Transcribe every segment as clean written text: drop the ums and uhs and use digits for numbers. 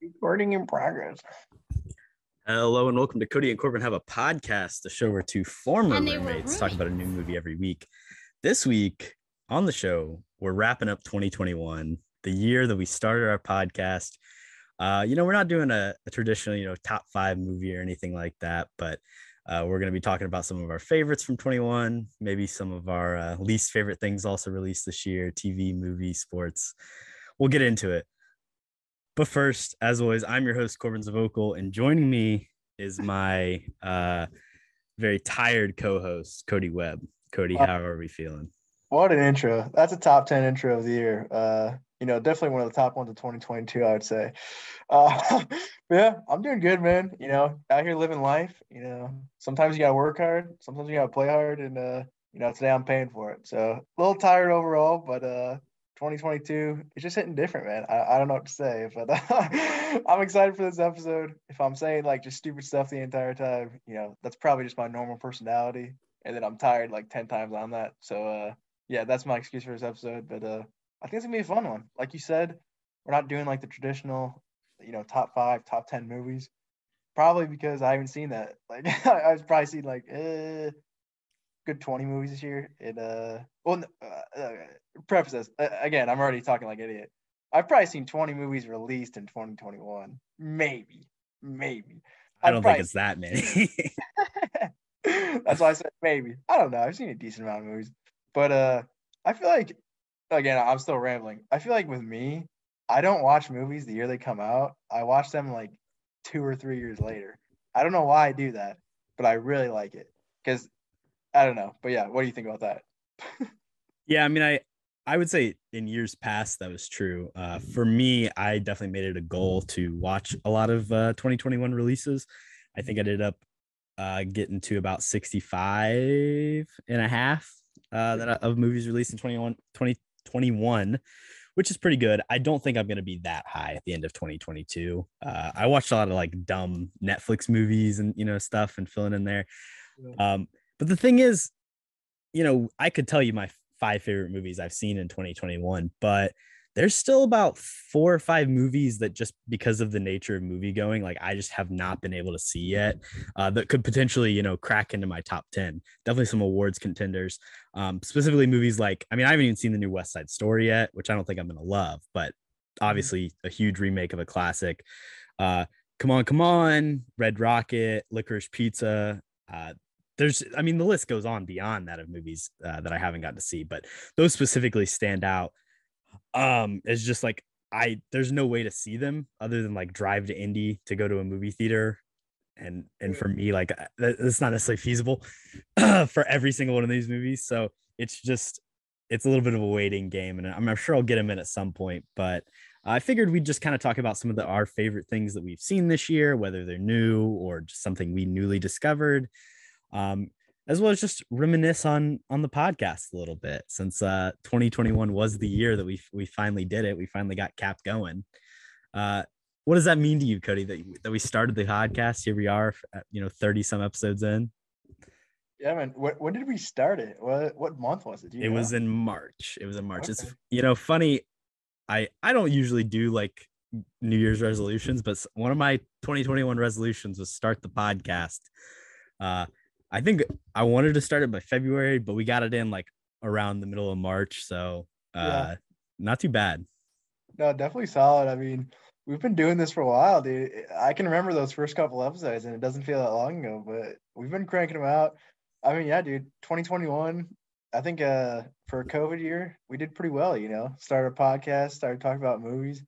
Recording in progress. Hello and welcome to Kody and Korbin Have a Podcast, the show where two former roommates talk about a new movie every week. This week on the show, we're wrapping up 2021, the year that we started our podcast. We're not doing a traditional, top 5 movie or anything like that, but we're going to be talking about some of our favorites from 21, maybe some of our least favorite things also released this year, TV, movie, sports. We'll get into it. But first, as always, I'm your host, Korbin Zvokel, and joining me is my very tired co-host, Cody Webb. Cody, how are we feeling? What an intro. That's a top 10 intro of the year. Definitely one of the top ones of 2022, I would say. Yeah, I'm doing good, man. Out here living life. Sometimes you got to work hard. Sometimes you got to play hard. And, today I'm paying for it. So a little tired overall, but 2022, it's just hitting different, man. I don't know what to say, but I'm excited for this episode. If I'm saying like just stupid stuff the entire time, that's probably just my normal personality. And then I'm tired like 10 times on that. So, yeah, that's my excuse for this episode. But I think it's going to be a fun one. Like you said, we're not doing like the traditional, top 5, top 10 movies. Probably because I haven't seen that. Like, I've probably seen like good 20 movies this year. And preface this again, I'm already talking like an idiot. I've probably seen 20 movies released in 2021. Maybe. I don't think it's that many. That's why I said maybe. I don't know. I've seen a decent amount of movies. But I feel like, again, I'm still rambling. I feel like with me, I don't watch movies the year they come out. I watch them like 2 or 3 years later. I don't know why I do that, but I really like it. Because I don't know. But yeah, what do you think about that? Yeah, I mean, I would say in years past that was true. For me, I definitely made it a goal to watch a lot of 2021 releases. I think I ended up getting to about 65 and a half of movies released in 2021, which is pretty good. I don't think I'm going to be that high at the end of 2022. I watched a lot of like dumb Netflix movies and, stuff and filling in there. But the thing is, I could tell you my 5 favorite movies I've seen in 2021, but there's still about 4 or 5 movies that just because of the nature of movie going, like I just have not been able to see yet that could potentially, crack into my top 10. Definitely some awards contenders, specifically movies like, I haven't even seen the new West Side Story yet, which I don't think I'm going to love, but obviously a huge remake of a classic. Come On, Red Rocket, Licorice Pizza, the list goes on beyond that of movies that I haven't gotten to see, but those specifically stand out. It's just like there's no way to see them other than like drive to Indy to go to a movie theater, and for me, like it's not necessarily feasible for every single one of these movies. So it's a little bit of a waiting game, and I'm sure I'll get them in at some point. But I figured we'd just kind of talk about some of our favorite things that we've seen this year, whether they're new or just something we newly discovered. As well as just reminisce on the podcast a little bit, since 2021 was the year that we finally did it. We finally got KHAP going. What does that mean to you, Cody, that we started the podcast? Here we are, 30 some episodes in. Yeah, man. When did we start it? What month was it? It was in March. Okay. It's funny. I don't usually do like New Year's resolutions, but one of my 2021 resolutions was start the podcast. I think I wanted to start it by February, but we got it in like around the middle of March. So not too bad. No, definitely solid. We've been doing this for a while, dude. I can remember those first couple episodes and it doesn't feel that long ago, but we've been cranking them out. Yeah, dude, 2021, I think for a COVID year, we did pretty well, started a podcast, started talking about movies.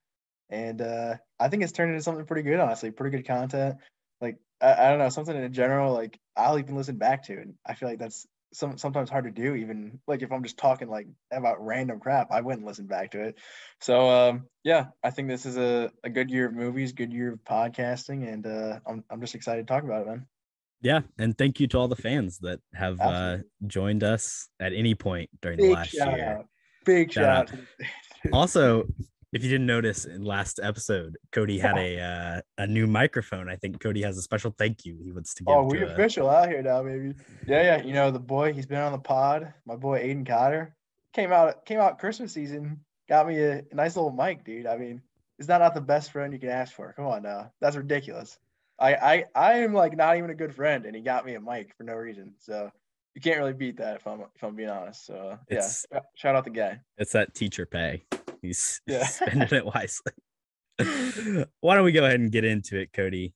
And I think it's turned into something pretty good, honestly, pretty good content. Like, I don't know, something in general, like I'll even listen back to. And I feel like that's sometimes hard to do, even like if I'm just talking like about random crap, I wouldn't listen back to it. So yeah, I think this is a good year of movies, good year of podcasting, and I'm just excited to talk about it, man. Yeah, and thank you to all the fans that have joined us at any point during the last year. Big shout out. Also, if you didn't notice in last episode, Cody had a new microphone. I think Cody has a special thank you he wants to give. Oh, we official out here now, baby. Yeah. The boy, he's been on the pod. My boy Aiden Cotter came out Christmas season, got me a nice little mic, dude. is that not the best friend you can ask for? Come on now. That's ridiculous. I am like not even a good friend, and he got me a mic for no reason. So you can't really beat that if I'm being honest. So yeah, shout out the guy. It's that teacher pay. He's spending it wisely. Why don't we go ahead and get into it, Kody?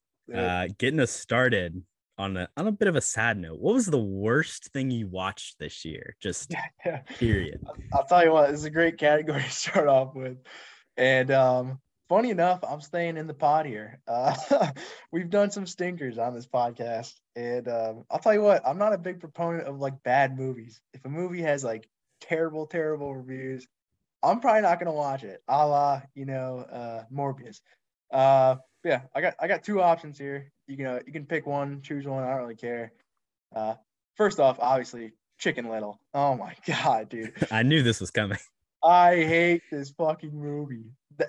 Getting us started on a bit of a sad note. What was the worst thing you watched this year? Just period. I'll tell you what, this is a great category to start off with. And funny enough, I'm staying in the pod here. We've done some stinkers on this podcast. And I'll tell you what, I'm not a big proponent of like bad movies. If a movie has like terrible reviews, I'm probably not gonna watch it. A la, Morbius. Yeah, I got two options here. You can pick one, choose one. I don't really care. First off, obviously, Chicken Little. Oh my god, dude! I knew this was coming. I hate this fucking movie,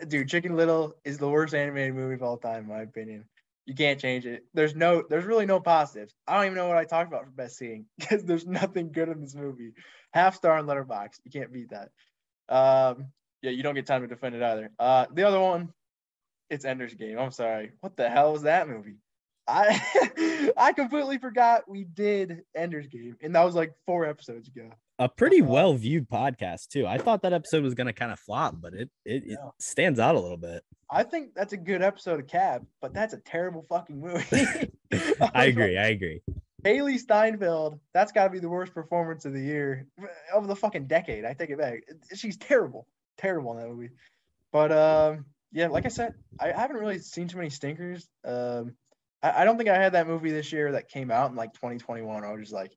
dude. Chicken Little is the worst animated movie of all time, in my opinion. You can't change it. There's really no positives. I don't even know what I talked about for best scene because there's nothing good in this movie. Half star on Letterboxd. You can't beat that. Yeah, you don't get time to defend it either. The other one, it's Ender's Game. I'm sorry. What the hell was that movie? I completely forgot we did Ender's Game, and that was like 4 episodes ago. A pretty well-viewed podcast too. I thought that episode was gonna kind of flop, but it stands out a little bit. I think that's a good episode of KHAP, but that's a terrible fucking movie. I agree. Haley Steinfeld, that's got to be the worst performance of the year, of the fucking decade. I take it back. She's terrible in that movie. But yeah, like I said, I haven't really seen too many stinkers. I don't think I had that movie this year that came out in like 2021. I was just like,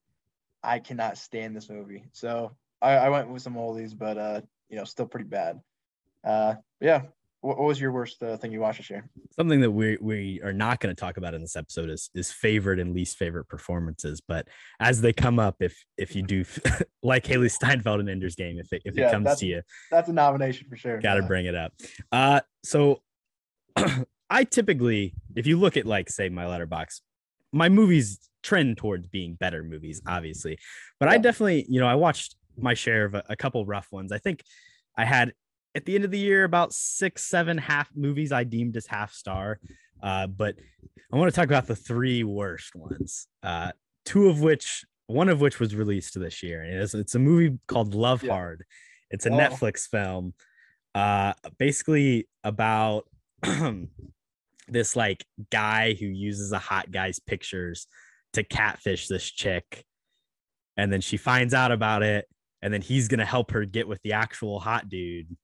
I cannot stand this movie. So I went with some oldies, but still pretty bad. Yeah. What was your worst thing you watched this year? Something that we are not going to talk about in this episode is favorite and least favorite performances. But as they come up, if you do like Haley Steinfeld in Ender's Game, if it comes to you, that's a nomination for sure. Got to bring it up. So I typically, if you look at like say my Letterboxd, my movies trend towards being better movies, obviously. But I definitely, I watched my share of a couple rough ones. I think I had at the end of the year about 6-7 half movies I deemed as half star. But I want to talk about the 3 worst ones. One of which was released this year. And it's a movie called Love Hard. It's a Netflix film, basically about this like guy who uses a hot guy's pictures to catfish this chick. And then she finds out about it. And then he's going to help her get with the actual hot dude.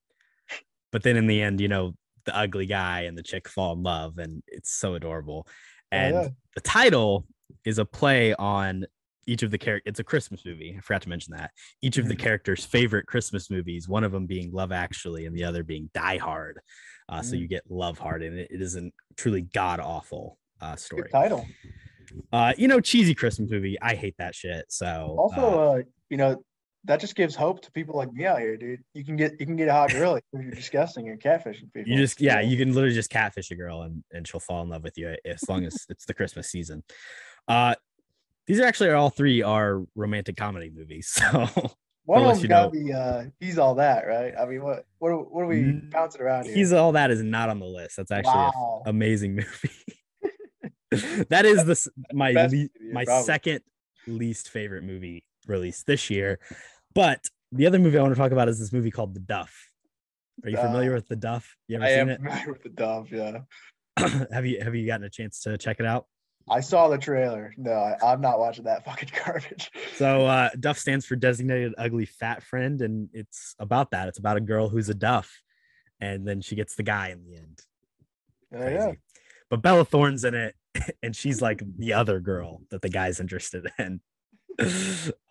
But then in the end, the ugly guy and the chick fall in love, and it's so adorable. And the title is a play on each of the characters. It's a Christmas movie. I forgot to mention that. Each of the characters' favorite Christmas movies, one of them being Love Actually and the other being Die Hard. So you get Love Hard, and it is a truly god-awful story. Good title. Cheesy Christmas movie. I hate that shit. So also, that just gives hope to people like me out here, dude. You can get a hot girl if you're disgusting and catfishing people. You can literally just catfish a girl and she'll fall in love with you as long as it's the Christmas season. These are actually all 3 are romantic comedy movies. So one of them's gotta be He's All That, right? I mean, what are we bouncing around here? He's All That is not on the list. That's actually an amazing movie. That is my second least favorite movie released this year. But the other movie I want to talk about is this movie called The Duff. Are you familiar with The Duff? You ever seen it? I am familiar with The Duff, yeah. Have you gotten a chance to check it out? I saw the trailer. No, I'm not watching that fucking garbage. So Duff stands for Designated Ugly Fat Friend, and it's about that. It's about a girl who's a Duff, and then she gets the guy in the end. Crazy. Yeah. But Bella Thorne's in it, and she's like the other girl that the guy's interested in.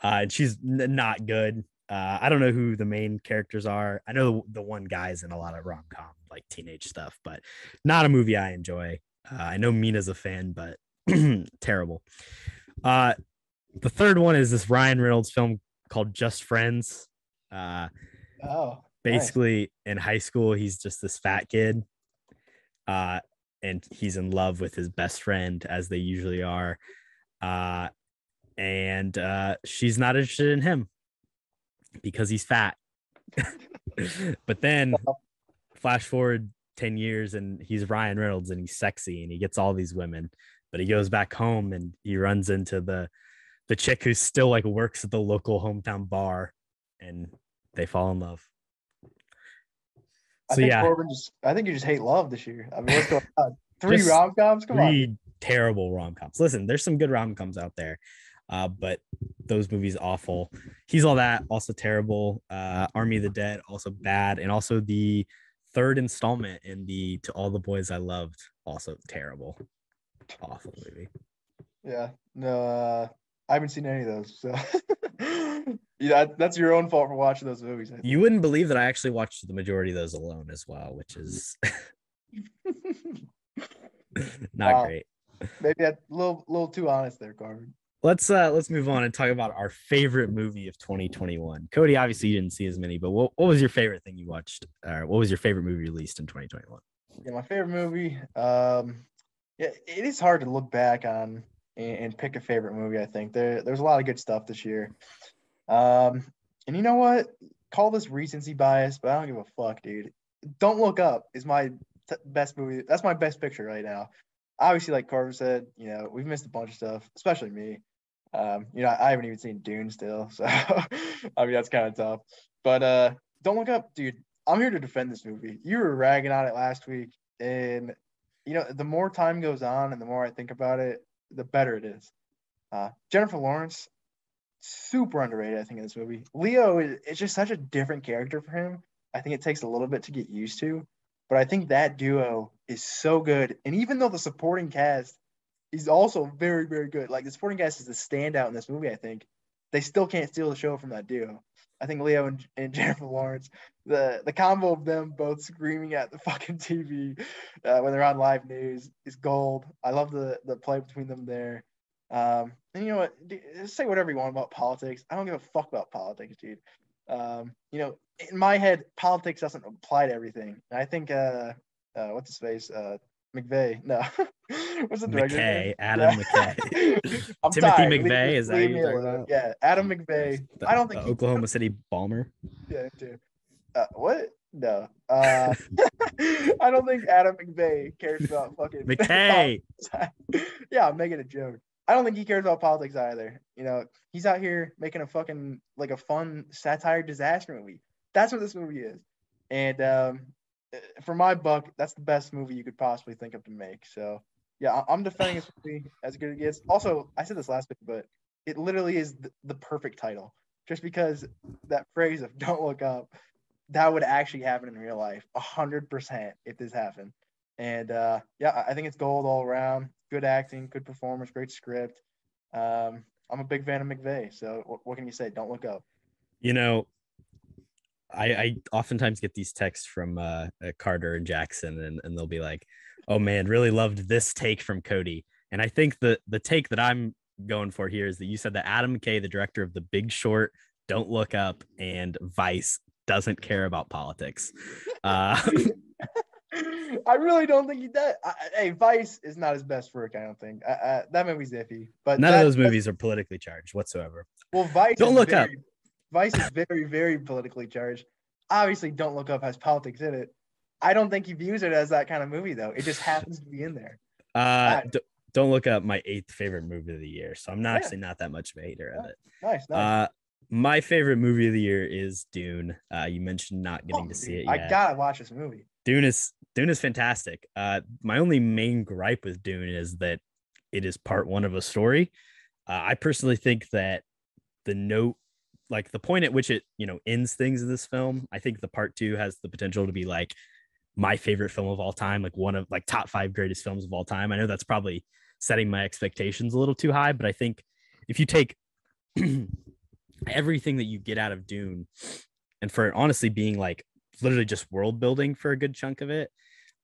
And she's not good. I don't know who the main characters are. I know the one guy's in a lot of rom-com, like teenage stuff, but not a movie I enjoy. I know Mina's a fan, but terrible. The third one is this Ryan Reynolds film called Just Friends. Basically, nice. In high school, he's just this fat kid, and he's in love with his best friend, as they usually are. And she's not interested in him because he's fat. But then flash forward 10 years and he's Ryan Reynolds and he's sexy and he gets all these women, but he goes back home and he runs into the chick who still like works at the local hometown bar and they fall in love. So yeah, Corbin I think you just hate love this year. I mean, what's going on? Three rom-coms? Come on. Three terrible rom-coms. Listen, there's some good rom-coms out there. But those movies awful. He's All That, also terrible. Army of the Dead, also bad. And also the third installment in the To All the Boys I Loved, also terrible. Awful movie. Yeah. No, I haven't seen any of those. So yeah, that's your own fault for watching those movies. You wouldn't believe that I actually watched the majority of those alone as well, which is not great. Maybe that's a little too honest there, Corbin. Let's move on and talk about our favorite movie of 2021. Kody, obviously you didn't see as many, but what was your favorite thing you watched? What was your favorite movie released in 2021? Yeah, my favorite movie. Yeah, it is hard to look back on and pick a favorite movie. I think there's a lot of good stuff this year. And you know what? Call this recency bias, but I don't give a fuck, dude. Don't Look Up is my best movie. That's my best picture right now. Obviously, like Carver said, we've missed a bunch of stuff, especially me. I haven't even seen Dune still, so I mean that's kind of tough. But Don't Look Up, dude. I'm here to defend this movie. You were ragging on it last week, and the more time goes on and the more I think about it, the better it is. Jennifer Lawrence, super underrated, I think, in this movie. Leo is just such a different character for him. I think it takes a little bit to get used to, but I think that duo is so good. And even though the supporting cast is also very, very good, like the supporting cast is the standout in this movie, I think they still can't steal the show from that duo. I think Leo and Jennifer Lawrence, the combo of them both screaming at the fucking TV when they're on live news is gold. I love the play between them there. And you know what? Say whatever you want about politics. I don't give a fuck about politics, dude. In my head, politics doesn't apply to everything. And I think what's his face? McVeigh. No. What's the director? McKay, Adam McKay. I'm Timothy tired. McVeigh, is that you talking about? Yeah, Adam McVeigh. I don't think Oklahoma City Bomber. Yeah, too. What? No. I don't think Adam McVeigh cares about fucking McKay. Yeah, I'm making a joke. I don't think he cares about politics either. He's out here making a fucking like a fun satire disaster movie. That's what this movie is. And for my buck, that's the best movie you could possibly think of to make. So yeah, I'm defending this movie as good as it gets. Also, I said this last week, but it literally is the perfect title. Just because that phrase of "don't look up," that would actually happen in real life, 100% if this happened. And yeah, I think it's gold all around. Good acting, good performance, great script. I'm a big fan of McVeigh. So what can you say? Don't look up. I oftentimes get these texts from Carter and Jackson, and they'll be like, "Oh man, really loved this take from Kody." And I think the take that I'm going for here is that you said that Adam McKay, the director of The Big Short, Don't Look Up, and Vice, doesn't care about politics. I really don't think he does. Hey, Vice is not his best work, I don't think. That movie's iffy. But none of those movies are politically charged whatsoever. Well, Vice Don't Look Up. Vice is very, very politically charged. Obviously, Don't Look Up has politics in it. I don't think he views it as that kind of movie, though. It just happens to be in there. Don't Look Up, my 8th favorite movie of the year. So I'm actually not that much of a hater of it. Nice. My favorite movie of the year is Dune. You mentioned not getting to see it yet. I gotta watch this movie. Dune is fantastic. My only main gripe with Dune is that it is part one of a story. I personally think that the point at which it ends things in this film, I think the part 2 has the potential to be like my favorite film of all time, like one of like top 5 greatest films of all time. I know that's probably setting my expectations a little too high, but I think if you take everything that you get out of Dune, and for honestly being like literally just world building for a good chunk of it,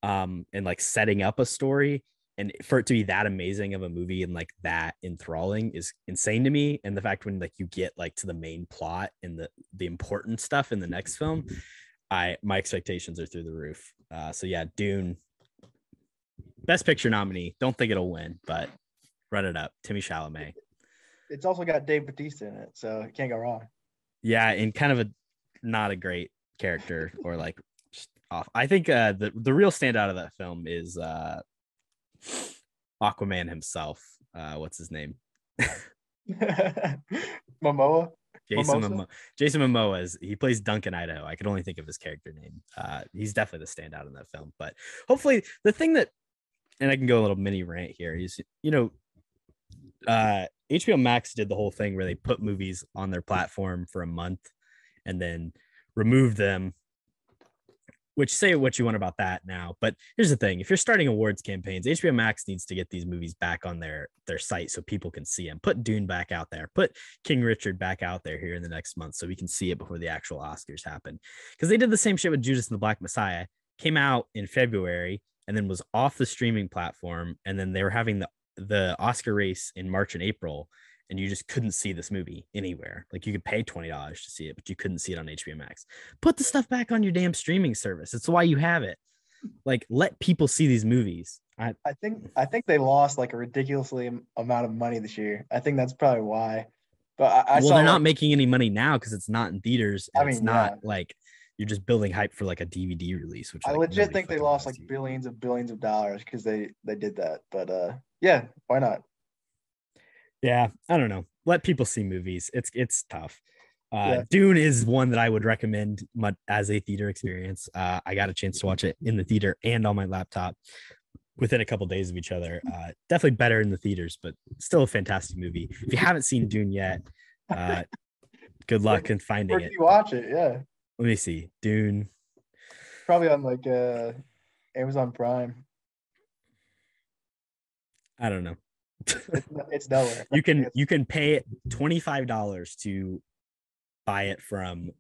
and like setting up a story, and for it to be that amazing of a movie and like that enthralling is insane to me. And the fact when like you get like to the main plot and the important stuff in the next film, my expectations are through the roof. So yeah, Dune, best picture nominee. Don't think it'll win, but run it up. Timmy Chalamet. It's also got Dave Bautista in it, so it can't go wrong. Yeah, and kind of not a great character, or like just off. I think the real standout of that film is Aquaman himself. What's his name? Momoa. Jason Momoa. Jason Momoa he plays Duncan Idaho. I could only think of his character name. He's definitely the standout in that film. But hopefully, the thing that, and I can go a little mini rant here, is HBO Max did the whole thing where they put movies on their platform for a month and then removed them. Which, say what you want about that now, but here's the thing: if you're starting awards campaigns, HBO Max needs to get these movies back on their site so people can see them. Put Dune back out there. Put King Richard back out there here in the next month so we can see it before the actual Oscars happen. Because they did the same shit with Judas and the Black Messiah. Came out in February and then was off the streaming platform, and then they were having the Oscar race in March and April. And you just couldn't see this movie anywhere. Like, you could pay $20 to see it, but you couldn't see it on HBO Max. Put the stuff back on your damn streaming service. It's why you have it. Like, let people see these movies. I think they lost like a ridiculously amount of money this year. I think that's probably why. But I saw, they're not making any money now because it's not in theaters. And it's not like you're just building hype for like a DVD release. Which I legit think they lost like billions of dollars because they did that. But yeah, why not? Yeah, I don't know. Let people see movies. It's tough. Dune is one that I would recommend as a theater experience. I got a chance to watch it in the theater and on my laptop within a couple of days of each other. Definitely better in the theaters, but still a fantastic movie. If you haven't seen Dune yet, good luck in finding it. Where can you watch it? Yeah. Let me see. Dune. Probably on like Amazon Prime. I don't know. It's nowhere. You can pay $25 to buy it from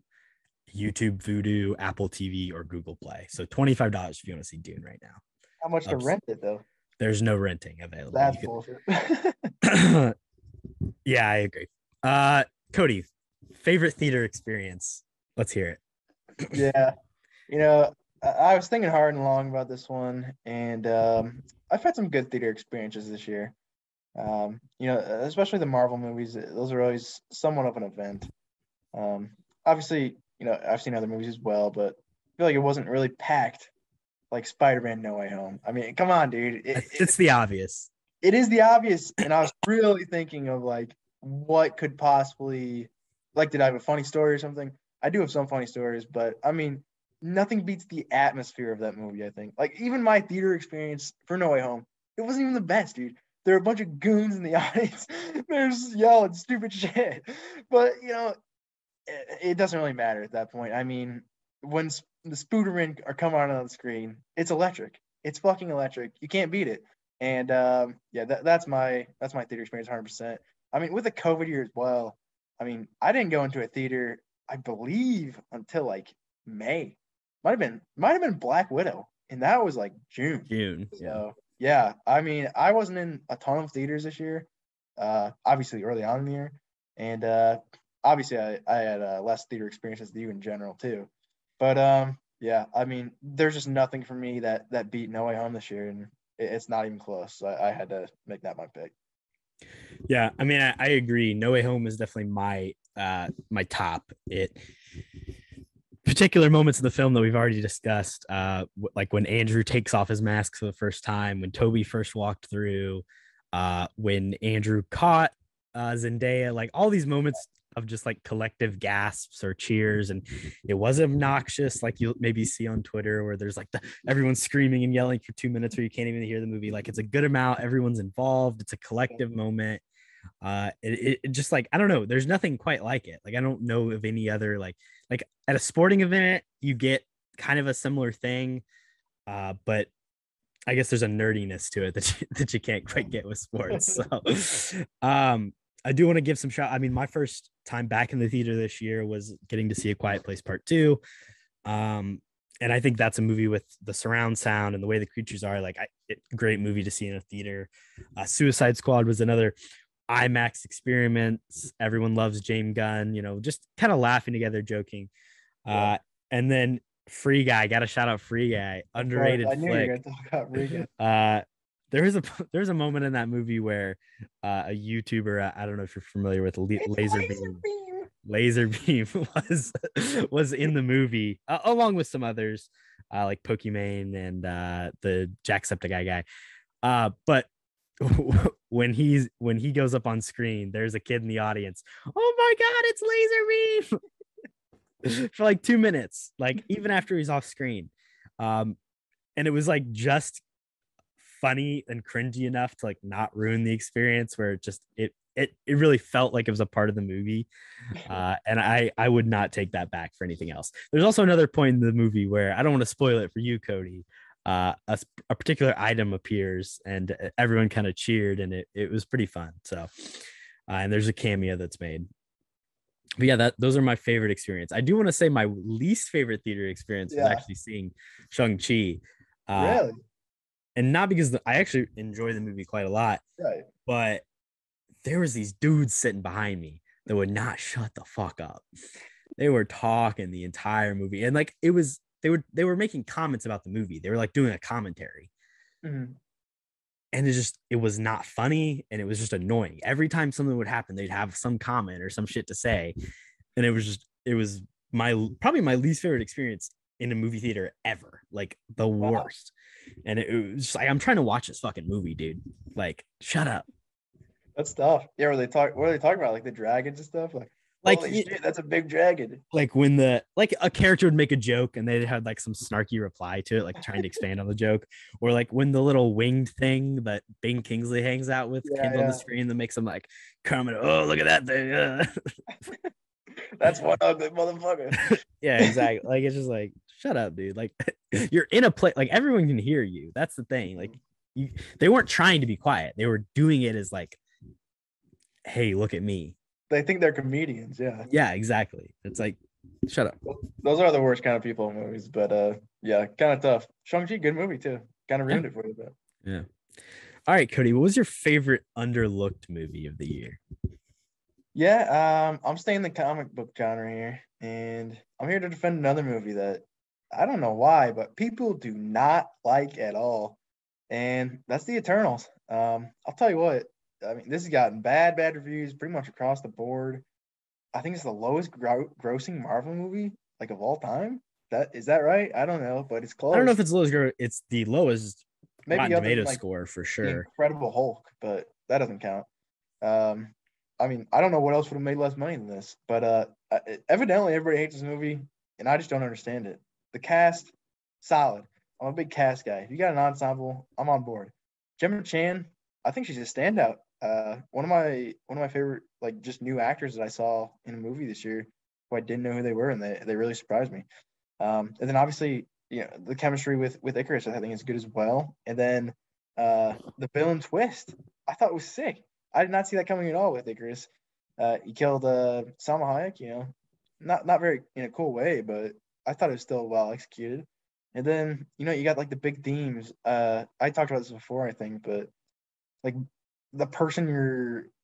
YouTube, Vudu, Apple TV, or Google Play. So $25 if you want to see Dune right now. How much to rent it though? There's no renting available. That's bullshit. Yeah, I agree. Kody, favorite theater experience? Let's hear it. Yeah, I was thinking hard and long about this one, and I've had some good theater experiences this year. Especially the Marvel movies, those are always somewhat of an event. Obviously, I've seen other movies as well, but I feel like it wasn't really packed like Spider-Man No Way Home. I mean, come on, dude. It's the obvious. It is the obvious, and I was really thinking of like what could possibly, like, did I have a funny story or something? I do have some funny stories, but I mean, nothing beats the atmosphere of that movie, I think. Like, even my theater experience for No Way Home, it wasn't even the best, dude. There are a bunch of goons in the audience. They're just yelling stupid shit. But, it doesn't really matter at that point. I mean, when the Spoodermen are coming on the screen, it's electric. It's fucking electric. You can't beat it. And, that's my theater experience 100%. I mean, with the COVID year as well, I mean, I didn't go into a theater, I believe, until like May. Might have been Black Widow. And that was like June. So, yeah, I mean, I wasn't in a ton of theaters this year, obviously early on in the year. And obviously I had less theater experiences than you in general too. But yeah, I mean, there's just nothing for me that beat No Way Home this year, and it's not even close. So I had to make that my pick. Yeah, I mean, I agree. No Way Home is definitely my top. Particular moments of the film that we've already discussed, like when Andrew takes off his mask for the first time, when Toby first walked through, when Andrew caught Zendaya, like all these moments of just like collective gasps or cheers, and it was obnoxious, like you'll maybe see on Twitter where there's like everyone screaming and yelling for 2 minutes where you can't even hear the movie. Like, it's a good amount, everyone's involved, it's a collective moment. It just, like, I don't know, there's nothing quite like it. Like, I don't know of any other like at a sporting event you get kind of a similar thing, but I guess there's a nerdiness to it that you can't quite get with sports. So I do want to give some shout. I mean, my first time back in the theater this year was getting to see A Quiet Place Part 2. And I think that's a movie with the surround sound and the way the creatures are, like, great movie to see in a theater. Suicide Squad was another IMAX experience. Everyone loves James Gunn, just kind of laughing together, joking. And then Free Guy, got to shout out Free Guy, underrated flick. I knew you were going to talk about Free Guy. There's a moment in that movie where a YouTuber, I don't know if you're familiar with Laser Beam. Laserbeam was in the movie along with some others like Pokimane and the Jacksepticeye guy. But when he goes up on screen, there's a kid in the audience. Oh my God, it's Laserbeam for like 2 minutes, like even after he's off screen. And it was like just funny and cringy enough to like not ruin the experience, where it really felt like it was a part of the movie. And I would not take that back for anything else. There's also another point in the movie where I don't want to spoil it for you, Cody. A particular item appears and everyone kind of cheered, and it was pretty fun. So, and there's a cameo that's made. But yeah, those are my favorite experience. I do want to say my least favorite theater experience was actually seeing Shang-Chi. Really? And not because I actually enjoy the movie quite a lot, Right. but there was these dudes sitting behind me that would not shut the fuck up. They were talking the entire movie, and like they were making comments about the movie. They were like doing a commentary, Mm-hmm. and it was not funny, and it was just annoying. Every time something would happen, they'd have some comment or some shit to say, and it was probably my least favorite experience in a movie theater ever, like the worst. And it was just like, I'm trying to watch this fucking movie, dude. Like, shut up. That's tough. Yeah, what are they talking about? Like the dragons and stuff? Like holy shit, that's a big dragon. Like when like a character would make a joke and they had like some snarky reply to it, like trying to expand on the joke, or like when the little winged thing that Bing Kingsley hangs out with comes on the screen that makes them like comment, oh, look at that thing. That's one ugly motherfucker. Yeah, exactly. Like it's just like, shut up, dude. Like you're in a place, like everyone can hear you. That's the thing. Like they weren't trying to be quiet. They were doing it as like, hey, look at me. They think they're comedians. Yeah. Yeah, exactly. It's like, shut up. Those are the worst kind of people in movies, but yeah, kind of tough. Shang-Chi, good movie too. Kind of ruined it for you, but yeah. All right, Cody, what was your favorite underlooked movie of the year? Yeah, I'm staying in the comic book genre here, and I'm here to defend another movie that I don't know why, but people do not like at all, and that's The Eternals. I'll tell you what, I mean, this has gotten bad reviews pretty much across the board. I think it's the lowest grossing Marvel movie like of all time. Is that right? I don't know, but it's close. I don't know if it's the lowest. It's the lowest maybe Rotten Tomato score for sure. The Incredible Hulk, but that doesn't count. I mean, I don't know what else would have made less money than this, but evidently everybody hates this movie, and I just don't understand it. The cast, solid. I'm a big cast guy. If you got an ensemble, I'm on board. Gemma Chan, I think she's a standout. One of my favorite like just new actors that I saw in a movie this year, who I didn't know who they were, and they really surprised me. And then obviously, the chemistry with Icarus, I think is good as well. And then the villain twist, I thought was sick. I did not see that coming at all with Icarus. He killed Salma Hayek, not very in a cool way, but I thought it was still well executed. And then, you got like the big themes. I talked about this before, I think, but like the person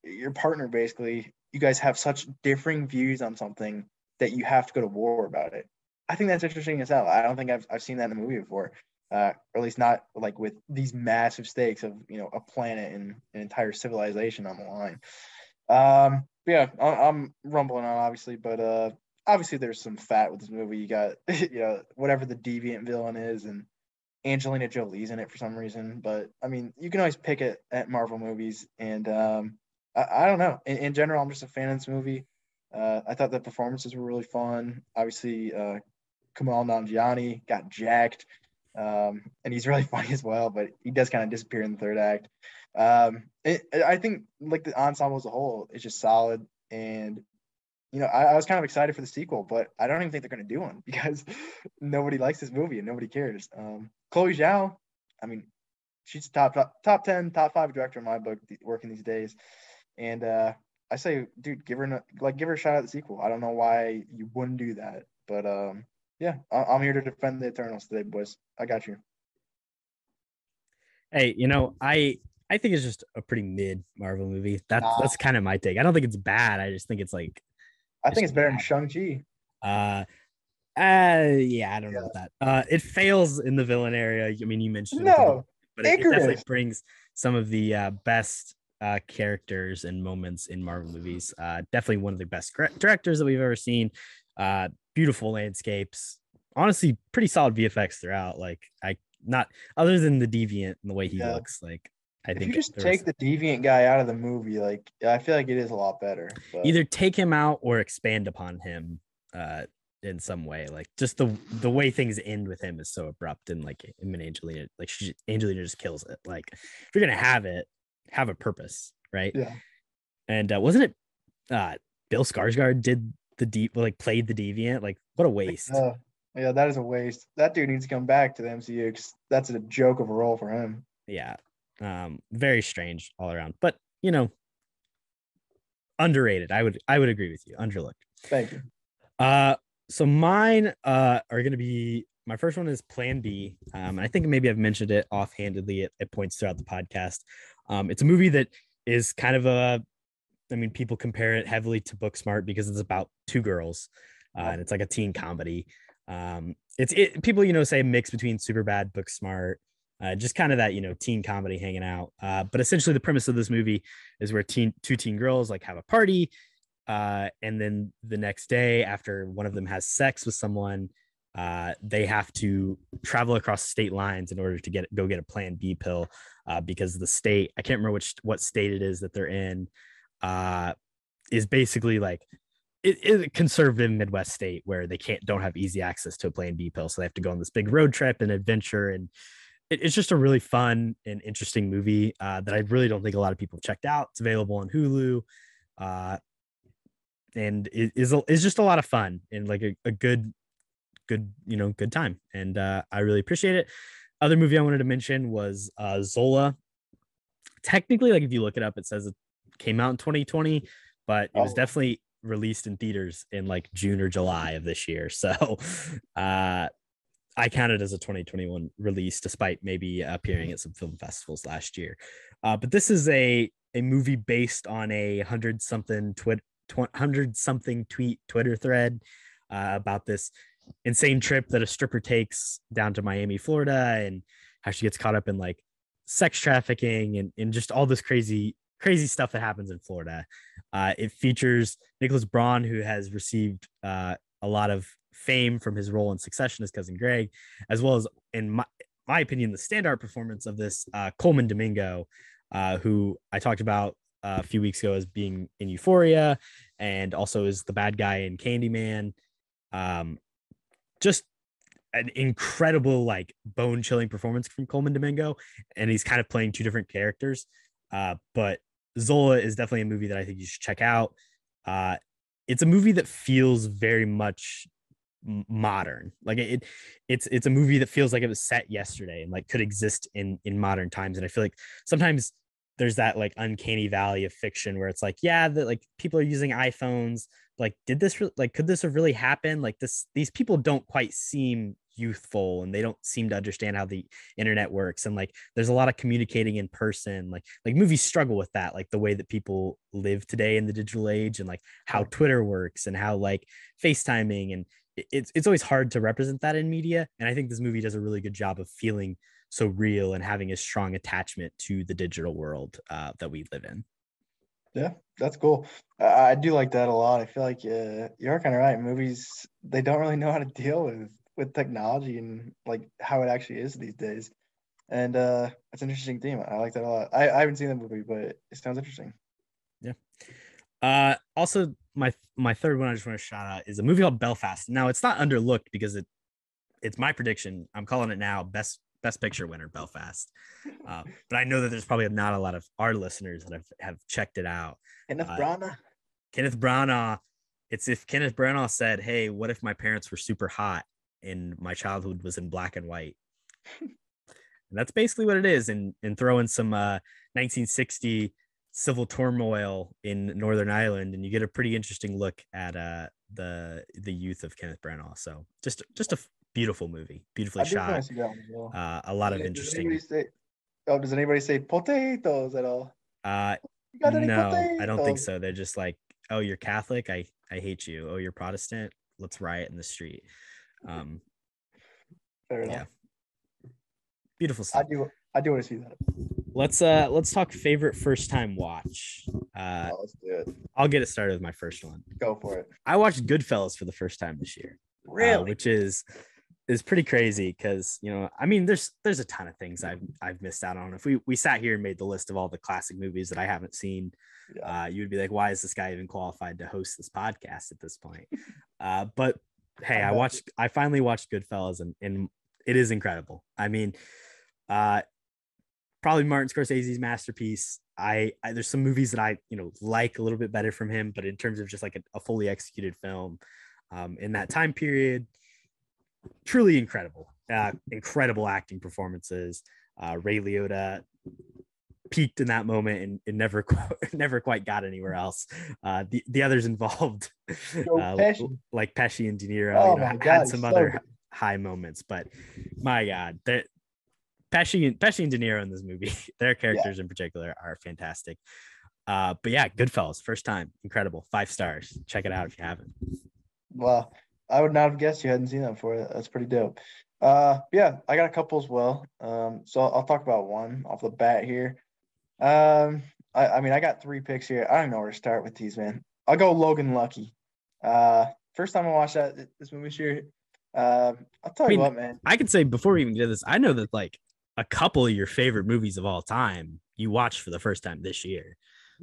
your partner, basically, you guys have such differing views on something that you have to go to war about it. I think that's interesting as hell. I don't think I've seen that in a movie before. Or at least not like with these massive stakes of a planet and an entire civilization on the line. Yeah, I'm rumbling on obviously, but obviously there's some fat with this movie. You got whatever the deviant villain is, and Angelina Jolie's in it for some reason. But I mean, you can always pick it at Marvel movies, and I don't know. In general, I'm just a fan of this movie. I thought the performances were really fun. Obviously, Kumail Nanjiani got jacked. And he's really funny as well, but he does kind of disappear in the third act. I think like the ensemble as a whole is just solid, and I was kind of excited for the sequel, but I don't even think they're going to do one because nobody likes this movie and nobody cares. Chloe Zhao, I mean, she's top 10, top 5 director in my book working these days, and I say, dude, give her a shot at the sequel. I don't know why you wouldn't do that, but yeah, I'm here to defend the Eternals today, boys. I got you. Hey, I think it's just a pretty mid Marvel movie. That's kind of my take. I don't think it's bad. I just think it's like I think it's better than Shang-Chi. Yeah, I don't know about that. It fails in the villain area. I mean, you mentioned no, but it definitely brings some of the best characters and moments in Marvel movies. Definitely one of the best directors that we've ever seen. Beautiful landscapes. Honestly, pretty solid VFX throughout. Like not other than the Deviant and the way he looks. Like I if think you just take the Deviant guy out of the movie, like I feel like it is a lot better. But either take him out or expand upon him in some way. Like just the way things end with him is so abrupt, and like him and Angelina, like Angelina just kills it. Like if you're gonna have it, have a purpose, right? Yeah. And wasn't it Bill Skarsgård played the Deviant? Like what a waste. Yeah, that is a waste. That dude needs to come back to the MCU because that's a joke of a role for him. Yeah. Very strange all around. But underrated. I would agree with you. Underlooked. Thank you. So mine are gonna be, my first one is Plan B. I think maybe I've mentioned it offhandedly at points throughout the podcast. It's a movie that is kind of people compare it heavily to Booksmart because it's about two girls, and it's like a teen comedy. People say a mix between Superbad, Booksmart, just kind of that teen comedy hanging out. But essentially, the premise of this movie is where two teen girls like have a party, and then the next day, after one of them has sex with someone, they have to travel across state lines in order to go get a Plan B pill, because the state, I can't remember what state it is that they're in, is basically like it a conservative Midwest state where they don't have easy access to a Plan B pill, so they have to go on this big road trip and adventure, and it's just a really fun and interesting movie that I really don't think a lot of people checked out. It's available on Hulu, and it is just a lot of fun and like a good time, and I really appreciate it. Other movie I wanted to mention was Zola. Technically, like if you look it up, it says it came out in 2020, but it was definitely released in theaters in like June or July of this year. So I count it as a 2021 release, despite maybe appearing at some film festivals last year. But this is a movie based on a 100-something tweet Twitter thread about this insane trip that a stripper takes down to Miami, Florida, and how she gets caught up in like sex trafficking and just all this crazy stuff that happens in Florida. It features Nicholas Braun, who has received a lot of fame from his role in Succession as cousin Greg, as well as, in my opinion, the standout performance of this Coleman Domingo, who I talked about a few weeks ago as being in Euphoria, and also is the bad guy in Candyman. Just an incredible, like, bone-chilling performance from Coleman Domingo, and he's kind of playing two different characters. But Zola is definitely a movie that I think you should check out. It's a movie that feels very much modern. Like it's a movie that feels like it was set yesterday and like could exist in modern times. And I feel like sometimes there's that like uncanny valley of fiction where it's like, yeah, that like people are using iPhones. Like, could this have really happened? Like these people don't quite seem youthful, and they don't seem to understand how the internet works. And like, there's a lot of communicating in person. Like movies struggle with that, like the way that people live today in the digital age, and like how Twitter works and how like FaceTiming, and it's always hard to represent that in media. And I think this movie does a really good job of feeling so real and having a strong attachment to the digital world that we live in. Yeah, that's cool. I do like that a lot. I feel like you're kind of right. Movies, they don't really know how to deal with technology and like how it actually is these days. And it's an interesting theme. I like that a lot. I haven't seen the movie, but it sounds interesting. Yeah. Also, my third one I just want to shout out is a movie called Belfast. Now, it's not underlooked because it's my prediction. I'm calling it now. Best picture winner, Belfast. But I know that there's probably not a lot of our listeners that have checked it out. Kenneth Branagh. It's if Kenneth Branagh said, "Hey, what if my parents were super hot and my childhood was in black and white?" And that's basically what it is. And throw in some 1960 civil turmoil in Northern Ireland, and you get a pretty interesting look at the youth of Kenneth Branagh. So just a beautiful movie, beautifully shot. Well. A lot of interesting. Does anybody say potatoes at all? No, I don't think so. They're just like, oh, you're Catholic, I hate you. Oh, you're Protestant, let's riot in the street. Fair enough. Yeah, beautiful stuff. I do want to see that. let's talk favorite first time watch. Let's do it. I'll get it started with my first one. Go for it. I watched Goodfellas for the first time this year. Really? Which is pretty crazy because, I mean, there's a ton of things I've missed out on. If we sat here and made the list of all the classic movies that I haven't seen, you would be like, why is this guy even qualified to host this podcast at this point? But hey, I finally watched Goodfellas, and it is incredible. I mean, probably Martin Scorsese's masterpiece. There's some movies that I like a little bit better from him, but in terms of just like a fully executed film in that time period, truly incredible. Incredible acting performances. Ray Liotta peaked in that moment and never quite got anywhere else. The others involved, like Pesci and De Niro, had some other high moments, but my God, Pesci and De Niro in this movie, their characters in particular are fantastic. But yeah, Goodfellas, first time, incredible, 5 stars. Check it out if you haven't. Well, I would not have guessed you hadn't seen that before. That's pretty dope. Yeah, I got a couple as well. So I'll talk about one off the bat here. I mean, I got 3 picks here. I don't know where to start with these, man. I'll go Logan Lucky. First time I watched this movie this year. I'll tell you what, man. I could say before we even get this, I know that like a couple of your favorite movies of all time you watched for the first time this year.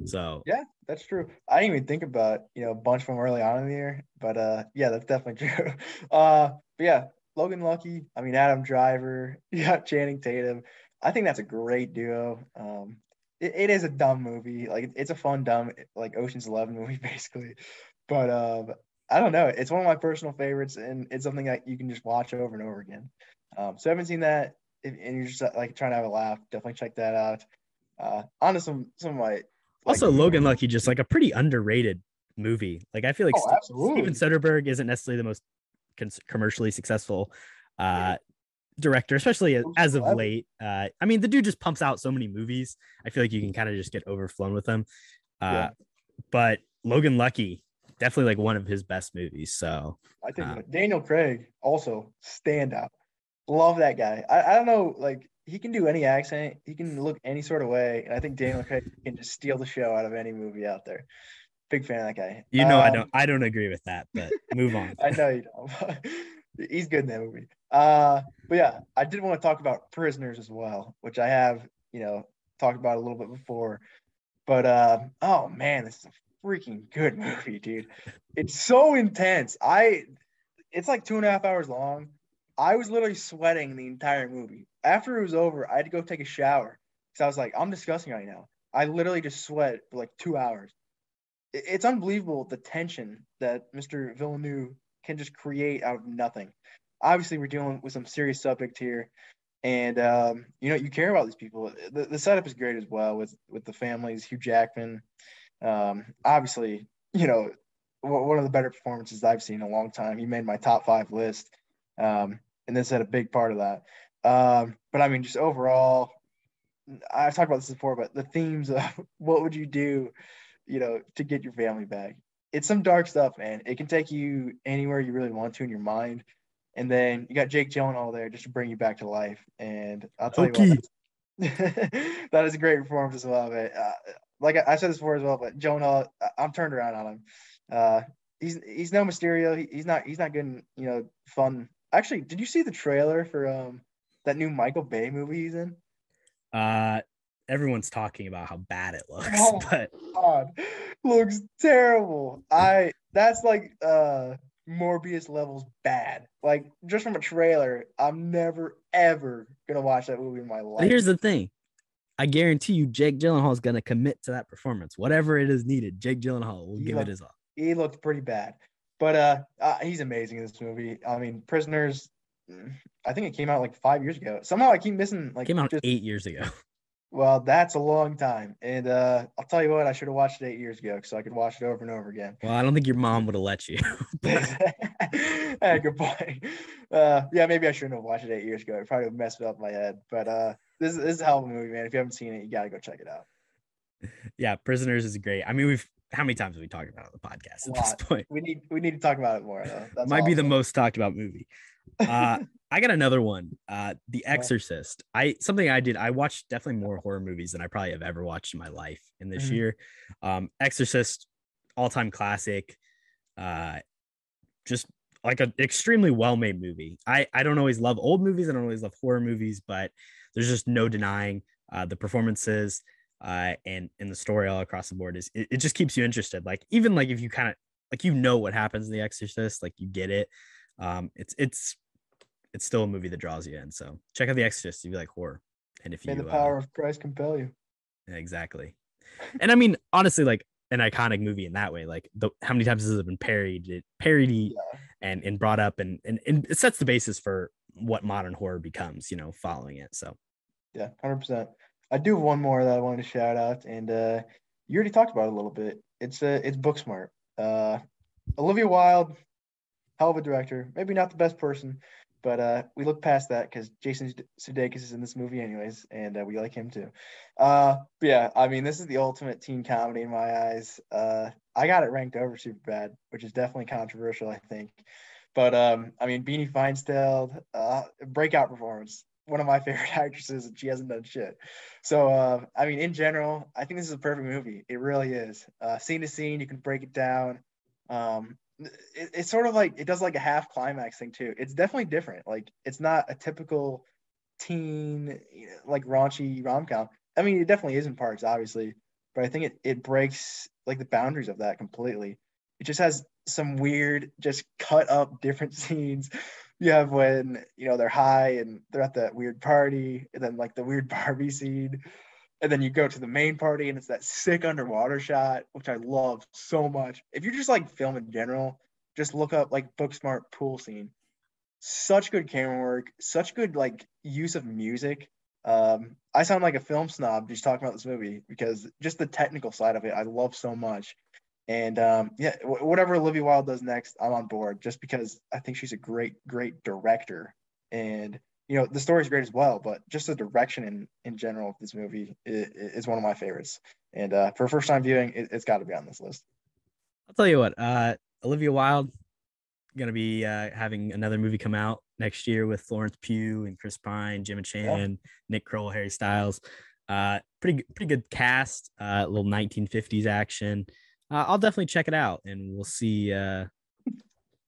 So yeah, that's true. I didn't even think about a bunch from early on in the year, but yeah, that's definitely true. But yeah, Logan Lucky. I mean, Adam Driver. You got Channing Tatum. I think that's a great duo. It is a dumb movie. Like it's a fun dumb like Ocean's 11 movie basically, but I don't know. It's one of my personal favorites, and it's something that you can just watch over and over again. So I haven't seen that, and you're just like trying to have a laugh, definitely check that out. On to some of my. Also, Logan Lucky, just like a pretty underrated movie. Like I feel like Steven Soderbergh isn't necessarily the most commercially successful director, especially as of late. I mean, the dude just pumps out so many movies. I feel like you can kind of just get overflown with them. But Logan Lucky, definitely like one of his best movies. So I think Daniel Craig also stand out. Love that guy. I don't know, like he can do any accent. He can look any sort of way. And I think Daniel Craig can just steal the show out of any movie out there. Big fan of that guy. I don't agree with that, but move on. I know you don't. He's good in that movie. But yeah, I did want to talk about Prisoners as well, which I have, talked about a little bit before. But oh man, this is a freaking good movie, dude. It's so intense. It's like 2.5 hours long. I was literally sweating the entire movie. After it was over, I had to go take a shower because I was like, I'm disgusting right now. I literally just sweat for like 2 hours. It's unbelievable the tension that Mr. Villeneuve can just create out of nothing. Obviously, we're dealing with some serious subject here, and you care about these people. The setup is great as well with the families. Hugh Jackman, obviously, one of the better performances I've seen in a long time. He made my top 5 list. And this had a big part of that. But I mean, just overall, I've talked about this before, but the themes of what would you do, to get your family back? It's some dark stuff, man. It can take you anywhere you really want to in your mind. And then you got Jake Gyllenhaal there just to bring you back to life. And I'll tell you what, that is a great performance as well, man. Like I said this before as well, but Gyllenhaal, I'm turned around on him. He's no Mysterio. He's not getting, fun. Actually, did you see the trailer for that new Michael Bay movie he's in? Everyone's talking about how bad it looks. Oh, but God. Looks terrible. That's like Morbius levels bad. Like just from a trailer, I'm never ever gonna watch that movie in my life. But here's the thing. I guarantee you Jake Gyllenhaal is gonna commit to that performance. Whatever it is needed, Jake Gyllenhaal will give it his all. He looked pretty bad. But he's amazing in this movie. I mean, Prisoners, I think it came out like 5 years ago. Somehow I keep missing It came out 8 years ago. Well, that's a long time. And I'll tell you what, I should have watched it 8 years ago so I could watch it over and over again. Well, I don't think your mom would have let you. Good point. Yeah, maybe I shouldn't have watched it 8 years ago. It probably would have messed it up in my head. But this is a hell of a movie, man. If you haven't seen it, you got to go check it out. Yeah, Prisoners is great. I mean, how many times have we talked about it on the podcast at this point? We need to talk about it more, though. Might be the most talked about movie. I got another one. The Exorcist. Something I did. I watched definitely more horror movies than I probably have ever watched in my life in this Mhm. year. Exorcist, all time classic. Uh, just like an extremely well made movie. I don't always love old movies. I don't always love horror movies, but there's just no denying the performances and the story all across the board it just keeps you interested. Like even like if you kind of like what happens in The Exorcist, like you get it. It's still a movie that draws you in. So check out The Exorcist if you like horror, and if May the you power of Christ compel you. exactly. And I mean honestly, like an iconic movie in that way. Like how many times has it been parodied Yeah, and brought up and it sets the basis for what modern horror becomes, following it. So yeah, 100%. I do have one more that I wanted to shout out, and you already talked about it a little bit. It's Booksmart. Olivia Wilde, hell of a director. Maybe not the best person, but we look past that because Jason Sudeikis is in this movie anyways, and we like him too. But yeah, I mean, this is the ultimate teen comedy in my eyes. I got it ranked over Superbad, which is definitely controversial, I think. But I mean, Beanie Feinstein, breakout performance. One of my favorite actresses, and she hasn't done shit. So, I mean, in general, I think this is a perfect movie. It really is. Scene to scene, you can break it down. It's sort of like it does like a half climax thing too. It's definitely different. Like it's not a typical teen like raunchy rom-com. I mean, it definitely is in parts, obviously, but I think it breaks like the boundaries of that completely. It just has some weird, just cut up different scenes. You have when they're high and they're at that weird party, and then like the weird Barbie scene, and then you go to the main party and it's that sick underwater shot, which I love so much. If you just like film in general, just look up like Booksmart pool scene. Such good camera work, such good like use of music. I sound like a film snob just talking about this movie because just the technical side of it, I love so much. And yeah, whatever Olivia Wilde does next, I'm on board just because I think she's a great, great director. And the story's great as well, but just the direction in general of this movie is one of my favorites. And for a first time viewing, it's got to be on this list. I'll tell you what, Olivia Wilde gonna be having another movie come out next year with Florence Pugh and Chris Pine, Gemma Yeah, Chan, Nick Kroll, Harry Styles. Pretty good cast. Little 1950s action. I'll definitely check it out, and we'll see.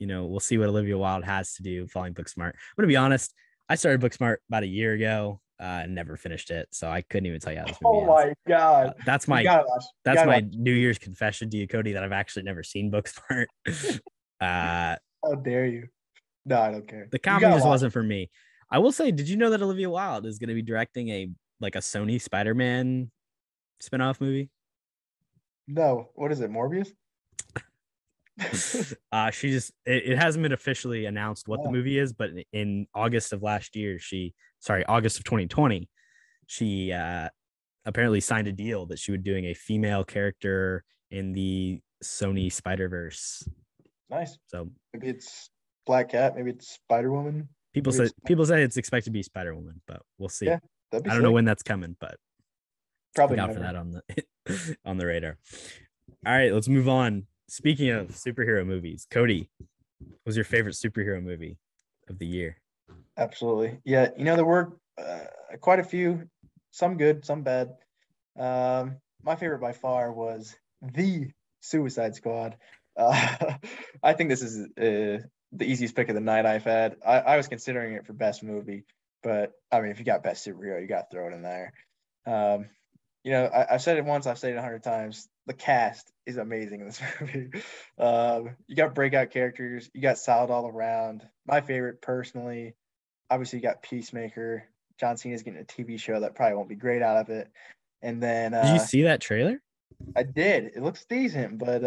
We'll see what Olivia Wilde has to do following Booksmart. I'm gonna be honest. I started Booksmart about a year ago and never finished it, so I couldn't even tell you how this movie oh ends. my God. That's You my gotta watch. You that's gotta my watch. New Year's confession to you, Cody, that I've actually never seen Booksmart. uh, How dare you? No, I don't care. the You comedy gotta just watch wasn't it. for me. I will say, did you know that Olivia Wilde is going to be directing a Sony Spider-Man spinoff movie? No, what is it? Morbius? She just it hasn't been officially announced what the Oh, movie is, but in August of last year, August of 2020, she apparently signed a deal that she would doing a female character in the Sony Spider-Verse. nice. So Maybe it's Black Cat. Maybe it's Spider Woman. Maybe it's people say it's expected to be Spider-Woman, but we'll see. yeah. That'd be I don't know sick. when that's coming, but Probably look out for never. that on the on the radar. All right, let's move on. Speaking of superhero movies, Cody, what was your favorite superhero movie of the year? Absolutely. Yeah. There were quite a few. Some good, some bad. My favorite by far was the Suicide Squad. I think this is the easiest pick of the night I've had. I was considering it for best movie, but I mean, if you got best superhero, you got to throw it in there. Um, I've said it once, I've said it 100 times. The cast is amazing in this movie. You got breakout characters, you got solid all around. My favorite, personally, obviously, you got Peacemaker. John Cena's getting a TV show that probably won't be great out of it. And then Did you see that trailer? I did. It looks decent, but I don't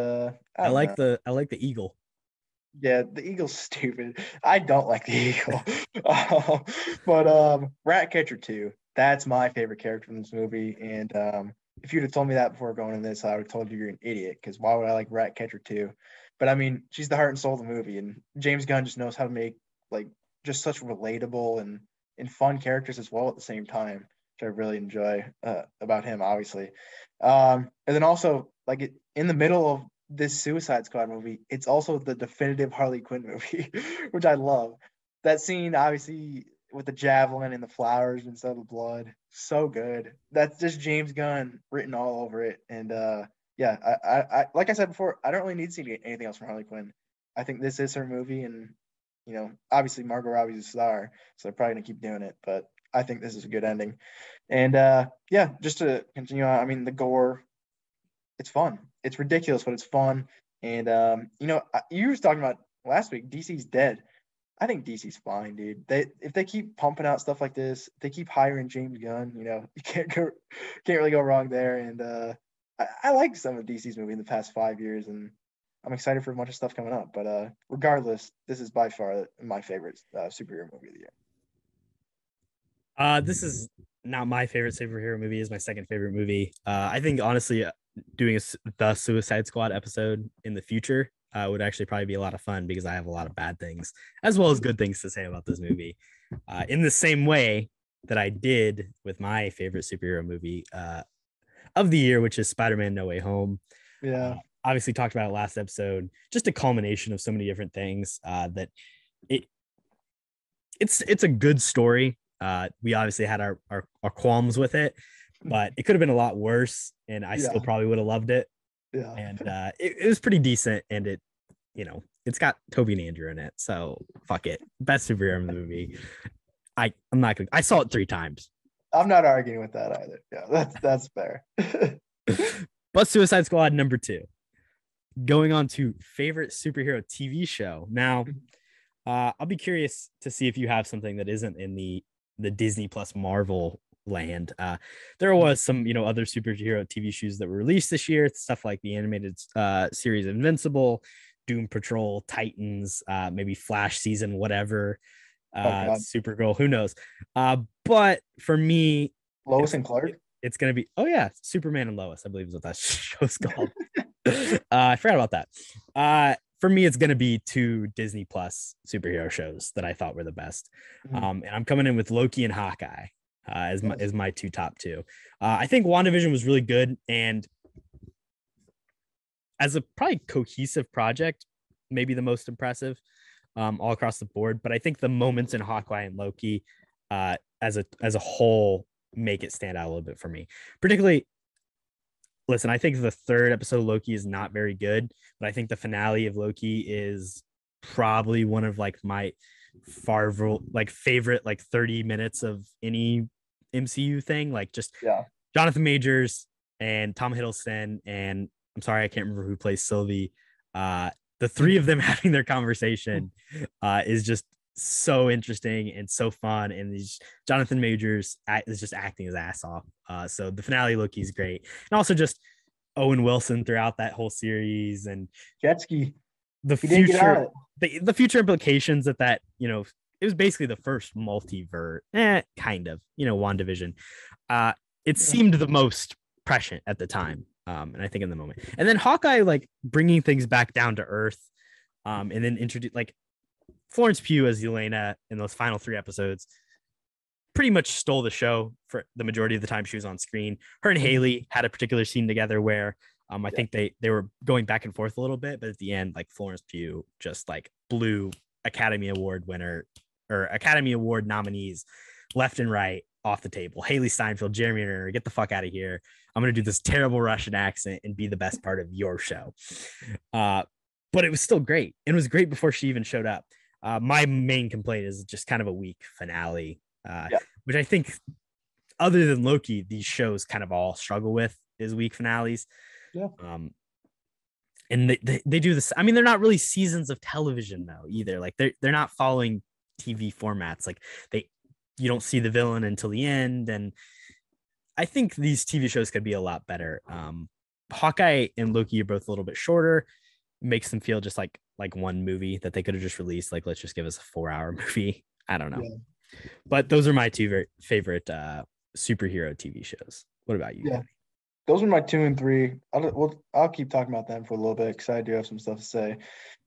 know. I like the eagle. Yeah, the Eagle's stupid. I don't like the Eagle. But Ratcatcher 2, that's my favorite character in this movie. And if you'd have told me that before going in this, I would have told you you're an idiot, because why would I like Ratcatcher 2? But I mean, she's the heart and soul of the movie, and James Gunn just knows how to make like just such relatable and fun characters as well at the same time, which I really enjoy about him, obviously. And then also like in the middle of this Suicide Squad movie, it's also the definitive Harley Quinn movie, which I love. that scene, obviously, with the javelin and the flowers instead of the blood, so good. That's just James Gunn written all over it. And yeah, I like I said before, I don't really need to see anything else from Harley Quinn. I think this is her movie, and obviously Margot Robbie's a star, so they're probably gonna keep doing it. But I think this is a good ending. And yeah, just to continue on, I mean, the gore, it's fun. It's ridiculous, but it's fun. And you were talking about last week, DC's dead. I think DC's fine, dude. If they keep pumping out stuff like this, if they keep hiring James Gunn, you can't really go wrong there. And I like some of DC's movie in the past 5 years, and I'm excited for a bunch of stuff coming up. But regardless, this is by far my favorite superhero movie of the year. This is not my favorite superhero movie. Is my second favorite movie. I think honestly, doing the Suicide Squad episode in the future would actually probably be a lot of fun because I have a lot of bad things as well as good things to say about this movie. In the same way that I did with my favorite superhero movie of the year, which is Spider-Man: No Way Home. Yeah. Obviously talked about it last episode. Just a culmination of so many different things that it's a good story. We obviously had our qualms with it, but it could have been a lot worse, and I still probably would have loved it. Yeah. And it was pretty decent, and it's got Toby and Andrew in it, so fuck it. Best superhero movie. I'm not gonna. I saw it 3 times. I'm not arguing with that either. Yeah, that's fair. But Suicide Squad number 2. Going on to favorite superhero TV show. Now, I'll be curious to see if you have something that isn't in the Disney plus Marvel land. There was some, other superhero TV shows that were released this year, stuff like the animated series Invincible, Doom Patrol, Titans, maybe Flash season, whatever, Supergirl, who knows. But for me, Lois and Clark, it's gonna be Superman and Lois, I believe is what that show's called. I forgot about that. For me, it's gonna be 2 Disney Plus superhero shows that I thought were the best. And I'm coming in with Loki and Hawkeye as my 2 top 2. I think WandaVision was really good, and as a probably cohesive project, maybe the most impressive all across the board. But I think the moments in Hawkeye and Loki as a whole make it stand out a little bit for me. Particularly, listen, I think the 3rd episode of Loki is not very good, but I think the finale of Loki is probably one of my favorite 30 minutes of any MCU thing. Jonathan Majors and Tom Hiddleston, and I'm sorry, I can't remember who plays Sylvie. The 3 of them having their conversation is just so interesting and so fun. And Jonathan Majors is just acting his ass off. So the finale Loki is great. And also just Owen Wilson throughout that whole series, and jet ski. The future implications that it was basically the first multiverse, kind of, WandaVision. It seemed the most prescient at the time. And I think in the moment, and then Hawkeye, bringing things back down to earth, and then introduce Florence Pugh as Yelena in those final 3 episodes pretty much stole the show for the majority of the time she was on screen. Her and Haley had a particular scene together where I think they were going back and forth a little bit, but at the end, Florence Pugh just blew Academy Award winner or Academy Award nominees left and right off the table. Haley Steinfeld, Jeremy Renner, get the fuck out of here. I'm going to do this terrible Russian accent and be the best part of your show. But it was still great. It was great before she even showed up. My main complaint is just kind of a weak finale, which I think, other than Loki, these shows kind of all struggle with is weak finales. Yeah. And they do this. I mean, they're not really seasons of television though either. They're not following TV formats. You don't see the villain until the end, and I think these TV shows could be a lot better. Hawkeye and Loki are both a little bit shorter. Makes them feel just like one movie that they could have just released. Let's just give us a 4-hour movie. I don't know. Yeah. But those are my 2 favorite superhero TV shows. What about you? Yeah, those are my 2 and 3. I'll keep talking about them for a little bit because I do have some stuff to say.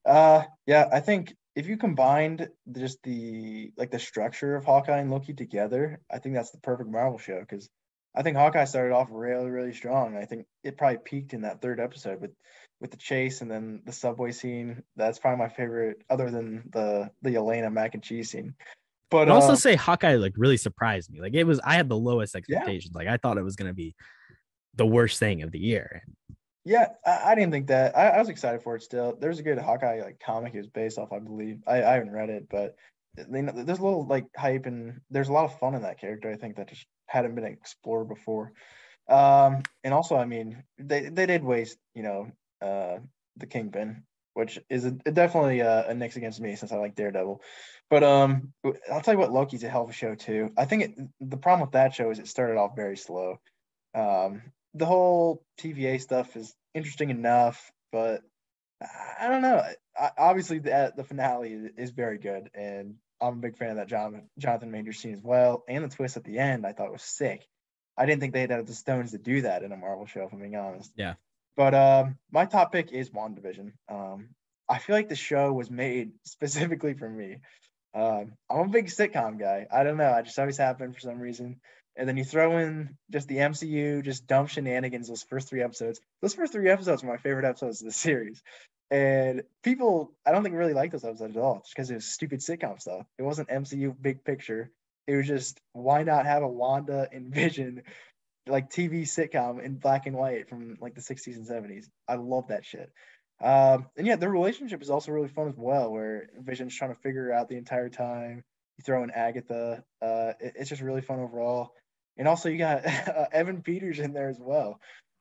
Yeah, I think if you combined just the structure of Hawkeye and Loki together, I think that's the perfect Marvel show because I think Hawkeye started off really, really strong. I think it probably peaked in that third episode with the chase and then the subway scene. That's probably my favorite, other than the Elena mac and cheese scene. But And also say Hawkeye like really surprised me. Like it was, I had the lowest yeah, expectations. Like I thought it was gonna be the worst thing of the year. yeah, I didn't think that. I was excited for it still. There's a good Hawkeye like comic it was based off, I believe. I haven't read it, but there's a little like hype and there's a lot of fun in that character. I think that just hadn't been explored before. And also, I mean, they did waste, the Kingpin, which is definitely a nix against me since I like Daredevil. But I'll tell you what, Loki's a hell of a show too. I think the problem with that show is it started off very slow. Um, the whole TVA stuff is interesting enough, but I don't know. Obviously, the finale is very good, and I'm a big fan of that Jonathan Majors scene as well, and the twist at the end I thought was sick. I didn't think they'd have the stones to do that in a Marvel show, if I'm being honest. Yeah. But my top pick is WandaVision. I feel like the show was made specifically for me. I'm a big sitcom guy. I don't know. I just always happened for some reason. And then you throw in just the MCU, just dumb shenanigans. Those first three episodes. Those first three episodes were my favorite episodes of the series. And people, I don't think really like those episodes at all, just because it was stupid sitcom stuff. It wasn't MCU big picture. It was just, why not have a Wanda and Vision like TV sitcom in black and white from like the 60s and 70s. I love that shit. And yeah, their relationship is also really fun as well, where Vision's trying to figure out the entire time. You throw in Agatha. It's just really fun overall. And also you got Evan Peters in there as well,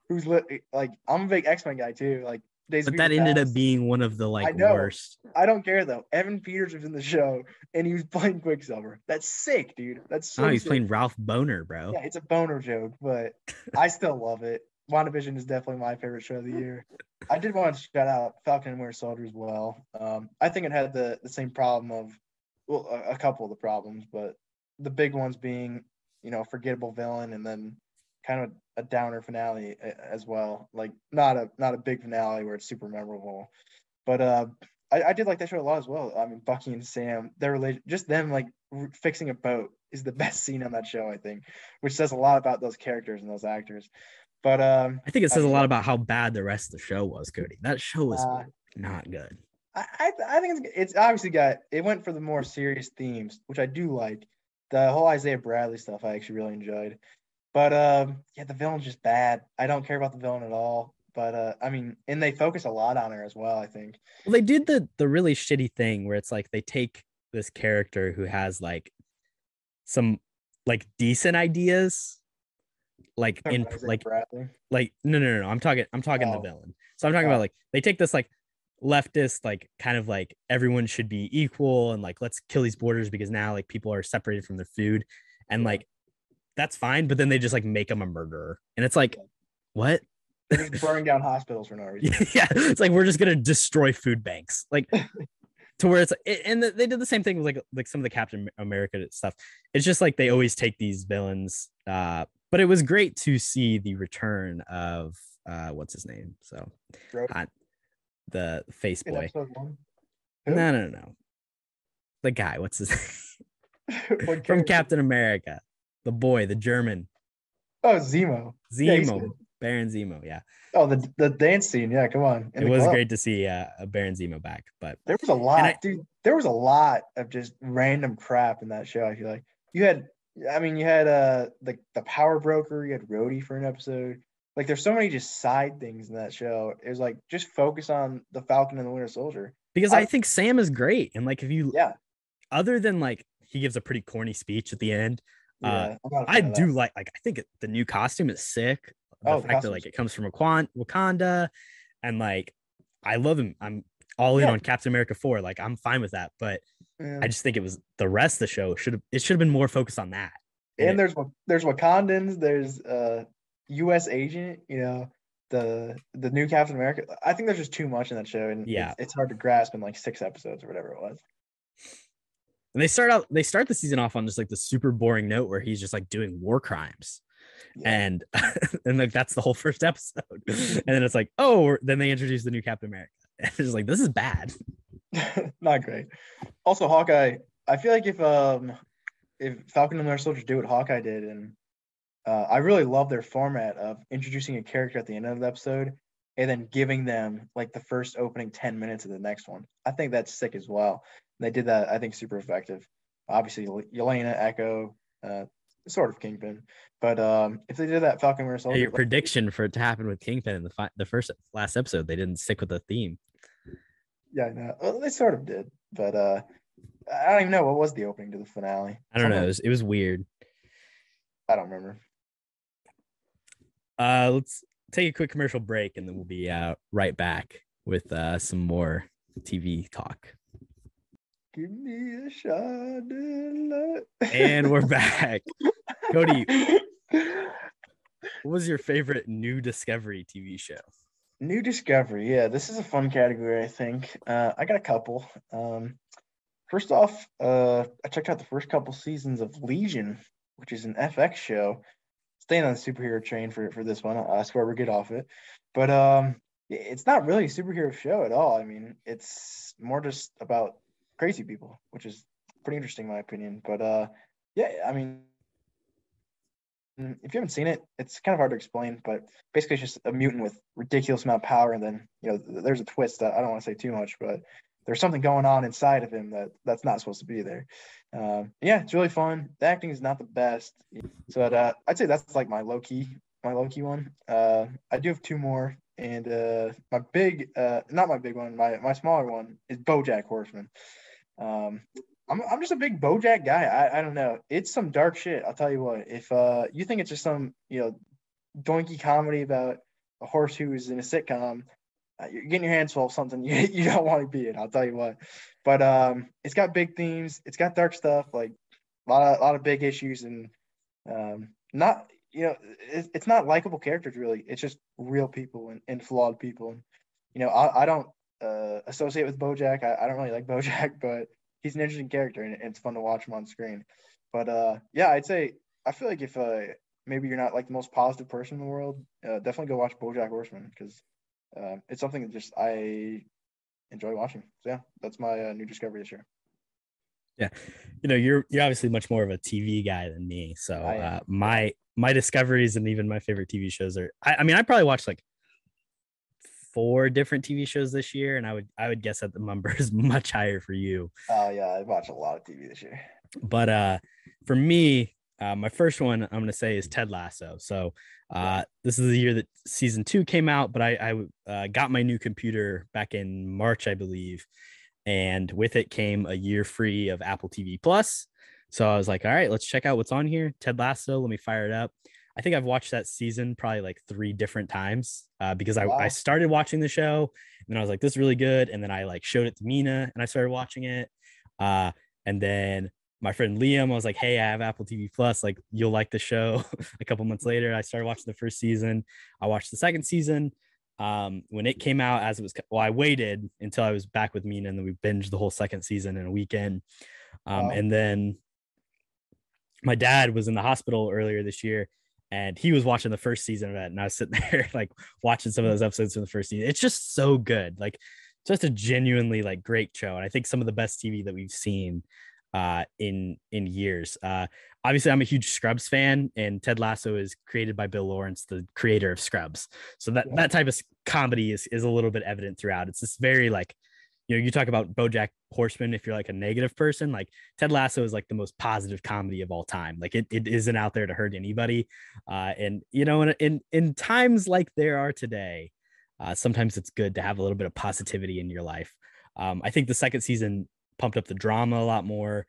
who's like, I'm a big X-Men guy too. Like Days of But Future that ended up Past. being one of the I like know. worst. I don't care though. Evan Peters was in the show and he was playing Quicksilver. That's sick, dude. That's Oh, so he's sick. playing Ralph Boner, bro. Yeah, it's a boner joke, but I still love it. WandaVision is definitely my favorite show of the year. I did want to shout out Falcon and Winter Soldier as well. I think it had the same problem of, well, a couple of the problems, but the big ones being, forgettable villain and then kind of a downer finale as well. Like not a big finale where it's super memorable, but I did like that show a lot as well. I mean, Bucky and Sam, their relation, just them like fixing a boat is the best scene on that show, I think, which says a lot about those characters and those actors. But I think it I says a mean, lot about how bad the rest of the show was, Cody. That show was uh, not good. I think it's obviously it went for the more serious themes, which I do like. The whole Isaiah Bradley stuff I actually really enjoyed. But yeah, the villain's just bad. I don't care about the villain at all. But I mean, and they focus a lot on her as well, I think. Well, they did the really shitty thing where it's like they take this character who has like some like decent ideas, like Talking in about Isaiah like Bradley. no. I'm talking the Oh, villain. So I'm talking about oh, like they take this like leftist like kind of like everyone should be equal and like let's kill these borders because now like people are separated from their food and yeah. like that's fine, but then they just like make him a murderer and it's like what? They're just burning down hospitals for no reason. Yeah, it's like we're just gonna destroy food banks like to where it's and they did the same thing with like some of the Captain America stuff. It's just like they always take these villains but it was great to see the return of what's his name, so the face In boy. episode one. Who? No. The guy, what's his name? What From character? Captain America. The boy, the German. Oh, Zemo. Yeah, he's good. Zemo. Baron Zemo, yeah. Oh, the dance scene. Yeah, come on. In It the was club. great to see a Baron Zemo back. But There was a and I lot, dude. There was a lot of just random crap in that show. I feel like you had the power broker. You had Rhodey for an episode. Like, there's so many just side things in that show. It was like just focus on the Falcon and the Winter Soldier. because I I think Sam is great. And like if you Yeah, other than like he gives a pretty corny speech at the end, yeah. I'm not a I fan of that. do like I think the new costume is sick. The Oh, the fact that like costumes. it comes from Wakanda and like I love him. I'm all in Yeah, on Captain America 4. Like I'm fine with that. But I and just think it was the rest of the show should have been more focused on that. And and it there's Wakandans. There's U.S. agent. The new Captain America. I think there's just too much in that show, and yeah. it's hard to grasp in like 6 episodes or whatever it was. And they start the season off on just like the super boring note where he's just like doing war crimes. Yeah, And and like that's the whole first episode. And then it's like, oh, then they introduce the new Captain America. And it's just like this is bad. not great. Also, Hawkeye. I feel like if Falcon and Winter Soldier do what Hawkeye did, and I really love their format of introducing a character at the end of the episode and then giving them like the first opening 10 minutes of the next one. I think that's sick as well. They did that, I think, super effective. Obviously, Yelena, Echo, sort of Kingpin. But if they did that Falcon Winter Yeah, Soldier, your prediction for it to happen with Kingpin in the last episode, they didn't stick with the theme. yeah, no, well, they sort of did. But I don't even know what was the opening to the finale. I don't know. It was weird. I don't remember. Let's take a quick commercial break and then we'll be right back with some more TV talk. Give me a shot of love. And we're back. Kody, what was your favorite new Discovery TV show? New Discovery, yeah, this is a fun category, I think. I got a couple. First off, I checked out the first couple seasons of Legion, which is an FX show. Staying on the superhero train for this one. I swear we get off it. But it's not really a superhero show at all. I mean, it's more just about crazy people, which is pretty interesting in my opinion. But yeah, I mean, if you haven't seen it, it's kind of hard to explain, but basically it's just a mutant with ridiculous amount of power, and then there's a twist that I don't want to say too much, but there's something going on inside of him that's not supposed to be there. Yeah, it's really fun. The acting is not the best, so I'd say that's like my low key one. I do have two more, and my big, not my big one, my smaller one is BoJack Horseman. I'm just a big BoJack guy. I don't know. It's some dark shit. I'll tell you what. If you think it's just some doinky comedy about a horse who's in a sitcom, you're getting your hands full of something you don't want to be in. I'll tell you what. But it's got big themes. It's got dark stuff, like a lot of big issues, and not it's not likable characters really. It's just real people and flawed people. And I don't associate with BoJack. I don't really like BoJack, but he's an interesting character, and it's fun to watch him on screen. But yeah, I'd say I feel like if maybe you're not like the most positive person in the world, definitely go watch BoJack Horseman, because it's something that just I enjoy watching. So yeah, that's my new discovery this year. Yeah, you're obviously much more of a TV guy than me. So my discoveries and even my favorite TV shows are. I mean, I probably watched like 4 different TV shows this year, and I would guess that the number is much higher for you. Oh yeah, I watched a lot of TV this year. But for me, my first one I'm going to say is Ted Lasso. So this is the year that season 2 came out, but I got my new computer back in March, I believe, and with it came a year free of Apple TV Plus. So I was like, all right, let's check out what's on here. Ted Lasso, let me fire it up. I think I've watched that season probably like 3 different times because I started watching the show and then I was like, this is really good. And then I like showed it to Mina and I started watching it. And then my friend Liam, I was like, hey, I have Apple TV Plus. Like, you'll like the show. A couple months later, I started watching the first season. I watched the second season. When it came out, I waited until I was back with Mina and then we binged the whole second season in a weekend. And then my dad was in the hospital earlier this year and he was watching the first season of it. And I was sitting there like watching some of those episodes from the first season. It's just so good. Like, just a genuinely like great show. And I think some of the best TV that we've seen in years. Obviously, I'm a huge Scrubs fan, and Ted Lasso is created by Bill Lawrence, the creator of Scrubs. So that type of comedy is a little bit evident throughout. It's this very like, you talk about BoJack Horseman. If you're like a negative person, like Ted Lasso is like the most positive comedy of all time. Like it isn't out there to hurt anybody. And in times like there are today, sometimes it's good to have a little bit of positivity in your life. I think the second season pumped up the drama a lot more,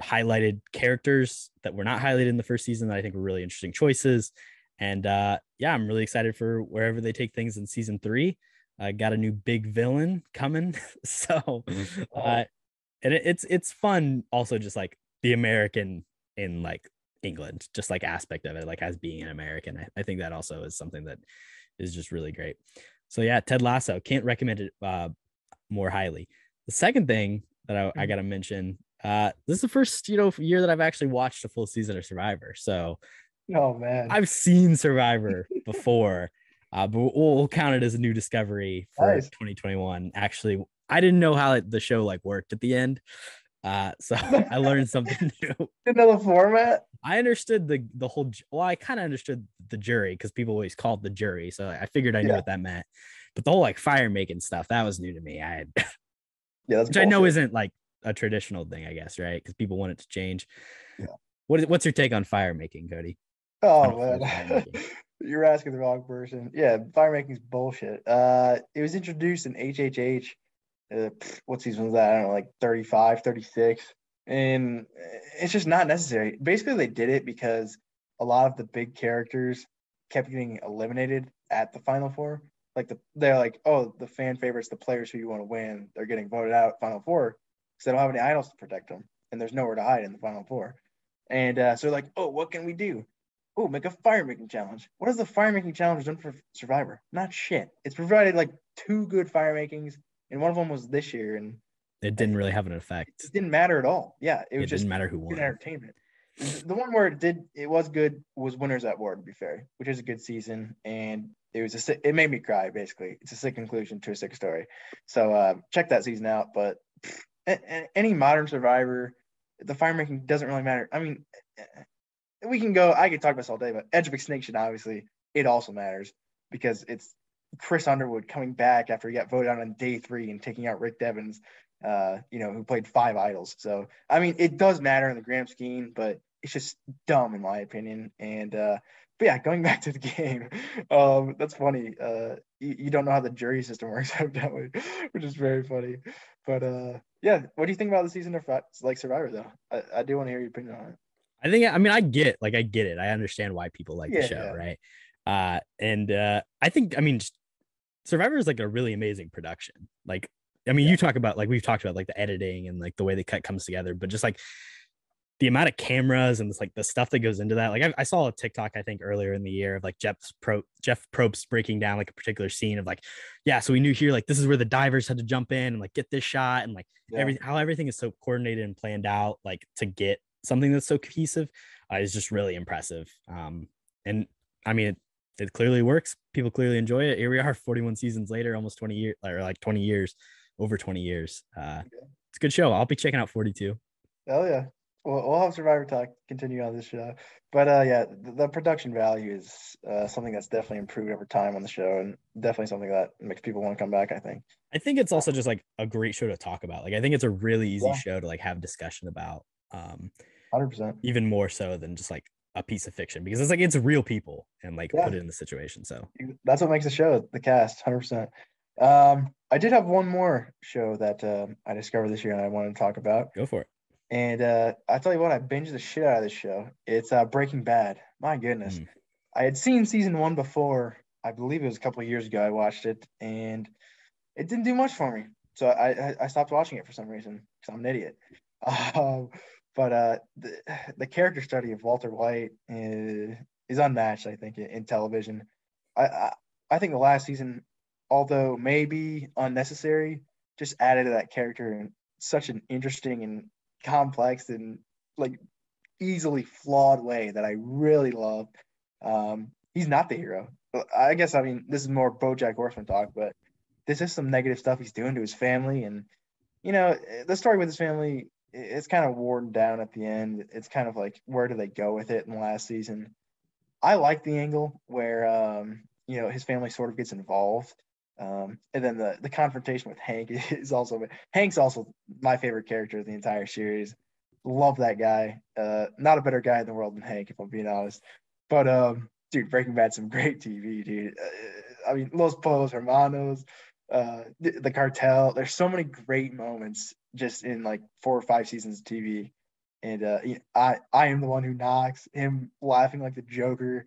highlighted characters that were not highlighted in the first season that I think were really interesting choices. And yeah, I'm really excited for wherever they take things in season 3. I got a new big villain coming. So and it's fun also, just like the American in like England, just like aspect of it, like as being an American. I think that also is something that is just really great. So yeah, Ted Lasso, can't recommend it more highly. The second thing that I got to mention, this is the first year that I've actually watched a full season of Survivor. So oh man, I've seen Survivor before, but we'll count it as a new discovery for 2021. Actually, I didn't know how the show like worked at the end. So I learned something new. Another format. I understood the whole. Well, I kind of understood the jury because people always called the jury, so I figured I knew Yeah, what that meant. But the whole like fire making stuff that was new to me. I had, yeah, that's which I know bullshit. isn't like a traditional thing, I guess, right? Because people want it to change. Yeah. What's your take on fire making, Cody? Oh Final four fire man, making. you're asking the wrong person. Yeah, fire making's bullshit. It was introduced in HHH. What season was that? I don't know, like 35, 36. And it's just not necessary. Basically, they did it because a lot of the big characters kept getting eliminated at the Final Four. They're like, oh, the fan favorites, the players who you want to win, they're getting voted out at Final Four because they don't have any idols to protect them, and there's nowhere to hide in the Final Four. And so like, oh, what can we do? Oh, make a fire making challenge. What has the fire making challenge done for Survivor? Not shit. It's provided like two good fire makings, and one of them was this year, and It didn't it really have an effect. didn't matter at all. Yeah, it was It didn't just matter who good won. entertainment. The one where it was good was Winners at War, to be fair, which is a good season, and it made me cry. Basically, it's a sick conclusion to a sick story. So check that season out. But any modern Survivor, the fire making doesn't really matter. I mean, we can go. I could talk about this all day, but Edge of Extinction, obviously, it also matters because it's Chris Underwood coming back after he got voted out on day 3 and taking out Rick Devens, who played 5 idols. So, I mean, it does matter in the grand scheme, but it's just dumb in my opinion. And, but yeah, going back to the game, that's funny. You don't know how the jury system works out that way, which is very funny. But yeah, what do you think about the season of like Survivor though? I do want to hear your opinion on it. I mean, I get it. I understand why people like the Yeah, show, yeah, right? And I think, I mean, Survivor is like a really amazing production. Like, I mean, yeah, you talk about like we've talked about like the editing and like the way the cut comes together, but just like the amount of cameras and like the stuff that goes into that. Like I saw a TikTok I think earlier in the year of like Jeff Probst breaking down like a particular scene of like, yeah, so we knew here like this is where the divers had to jump in and like get this shot and like yeah. how everything is so coordinated and planned out like to get something that's so cohesive is just really impressive. And I mean it clearly works. People clearly enjoy it. Here we are 41 seasons later, almost 20 years or like 20 years, over 20 years. It's a good show. I'll be checking out 42. Hell yeah. We'll have Survivor Talk continue on this show. But yeah, the production value is something that's definitely improved over time on the show and definitely something that makes people want to come back, I think. I think it's also just like a great show to talk about. Like I think it's a really easy Yeah, show to like have discussion about. 100%. Even more so than just like a piece of fiction because it's like it's real people and like Yeah, put it in the situation. So that's what makes the show, the cast, 100%. I did have one more show that I discovered this year and I wanted to talk about. go for it. And I tell you what, I binged the shit out of this show. It's Breaking Bad. My goodness. Mm. I had seen season 1 before. I believe it was a couple of years ago I watched it, and it didn't do much for me. So I stopped watching it for some reason because I'm an idiot. Um, but the character study of Walter White is unmatched, I think, in television. I, I I think the last season, although maybe unnecessary, just added to that character in such an interesting and complex and like easily flawed way that I really love. He's not the hero. I guess I mean this is more BoJack Horseman talk, but this is some negative stuff he's doing to his family, and the story with his family it's kind of worn down at the end. It's kind of like where do they go with it in the last season? I like the angle where his family sort of gets involved. And then the confrontation with Hank is also Hank's also my favorite character of the entire series. Love that guy. Not a better guy in the world than Hank, if I'm being honest. But dude, Breaking Bad's some great TV, dude. I mean, Los Polos Hermanos, the cartel. There's so many great moments just in like 4 or 5 seasons of TV. And I am the one who knocks. Him laughing like the Joker.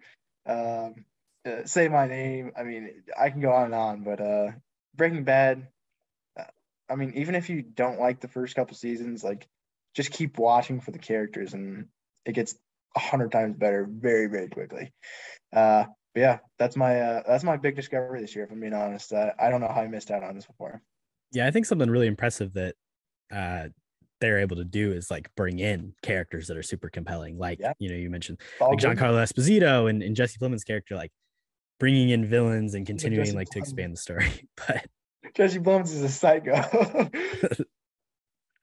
Say my name. I mean, I can go on and on, but Breaking Bad. Uh, I mean, even if you don't like the first couple seasons, like just keep watching for the characters, and it gets 100 times better very, very quickly. But yeah, that's my big discovery this year. If I'm being honest, I don't know how I missed out on this before. Yeah, I think something really impressive that uh they're able to do is like bring in characters that are super compelling. Like, Yeah, you mentioned it's all like good. Giancarlo Esposito and Jesse Plemons' character, like bringing in villains and Even continuing Jesse like to Plemons. expand the story. But Jesse Plemons is a psycho.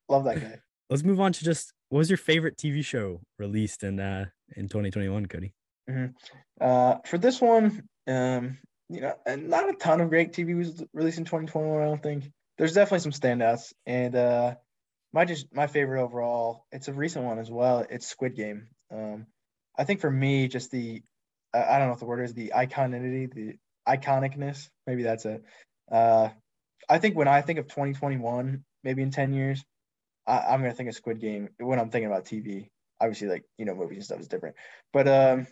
Love that guy. let's move on to just what was your favorite TV show released in 2021, Cody? For this one, and not a ton of great TV was released in 2021. I don't think there's definitely some standouts, and my favorite overall. It's a recent one as well. It's Squid Game. I think for me, just I don't know what the word is, the iconicity, the iconicness. Maybe that's it. Uh, I think when I think of 2021, maybe in 10 years, I'm gonna think of Squid Game when I'm thinking about TV. Obviously, like movies and stuff is different, but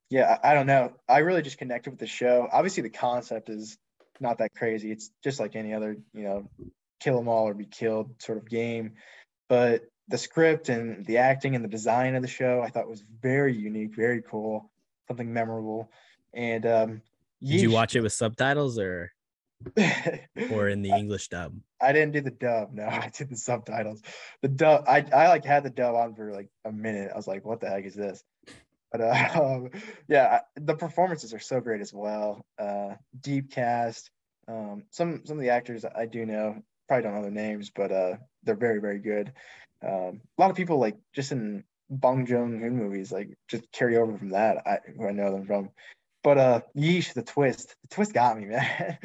yeah, I don't know. I really just connected with the show. Obviously, the concept is not that crazy. It's just like any other, kill them all or be killed sort of game. But the script and the acting and the design of the show, I thought was very unique, very cool, something memorable. And Did you yeesh. watch it with subtitles or in the English dub? I didn't do the dub. No, I did the subtitles. The dub, I like had the dub on for like a minute. I was like, what the heck is this? But yeah, the performances are so great as well. Deep cast. Some of the actors I do know, probably don't know their names, but they're very, very good. A lot of people like just in Bong Joon-ho movies, like just carry over from that. Who I know them from. But yeesh, the twist. The twist got me, man.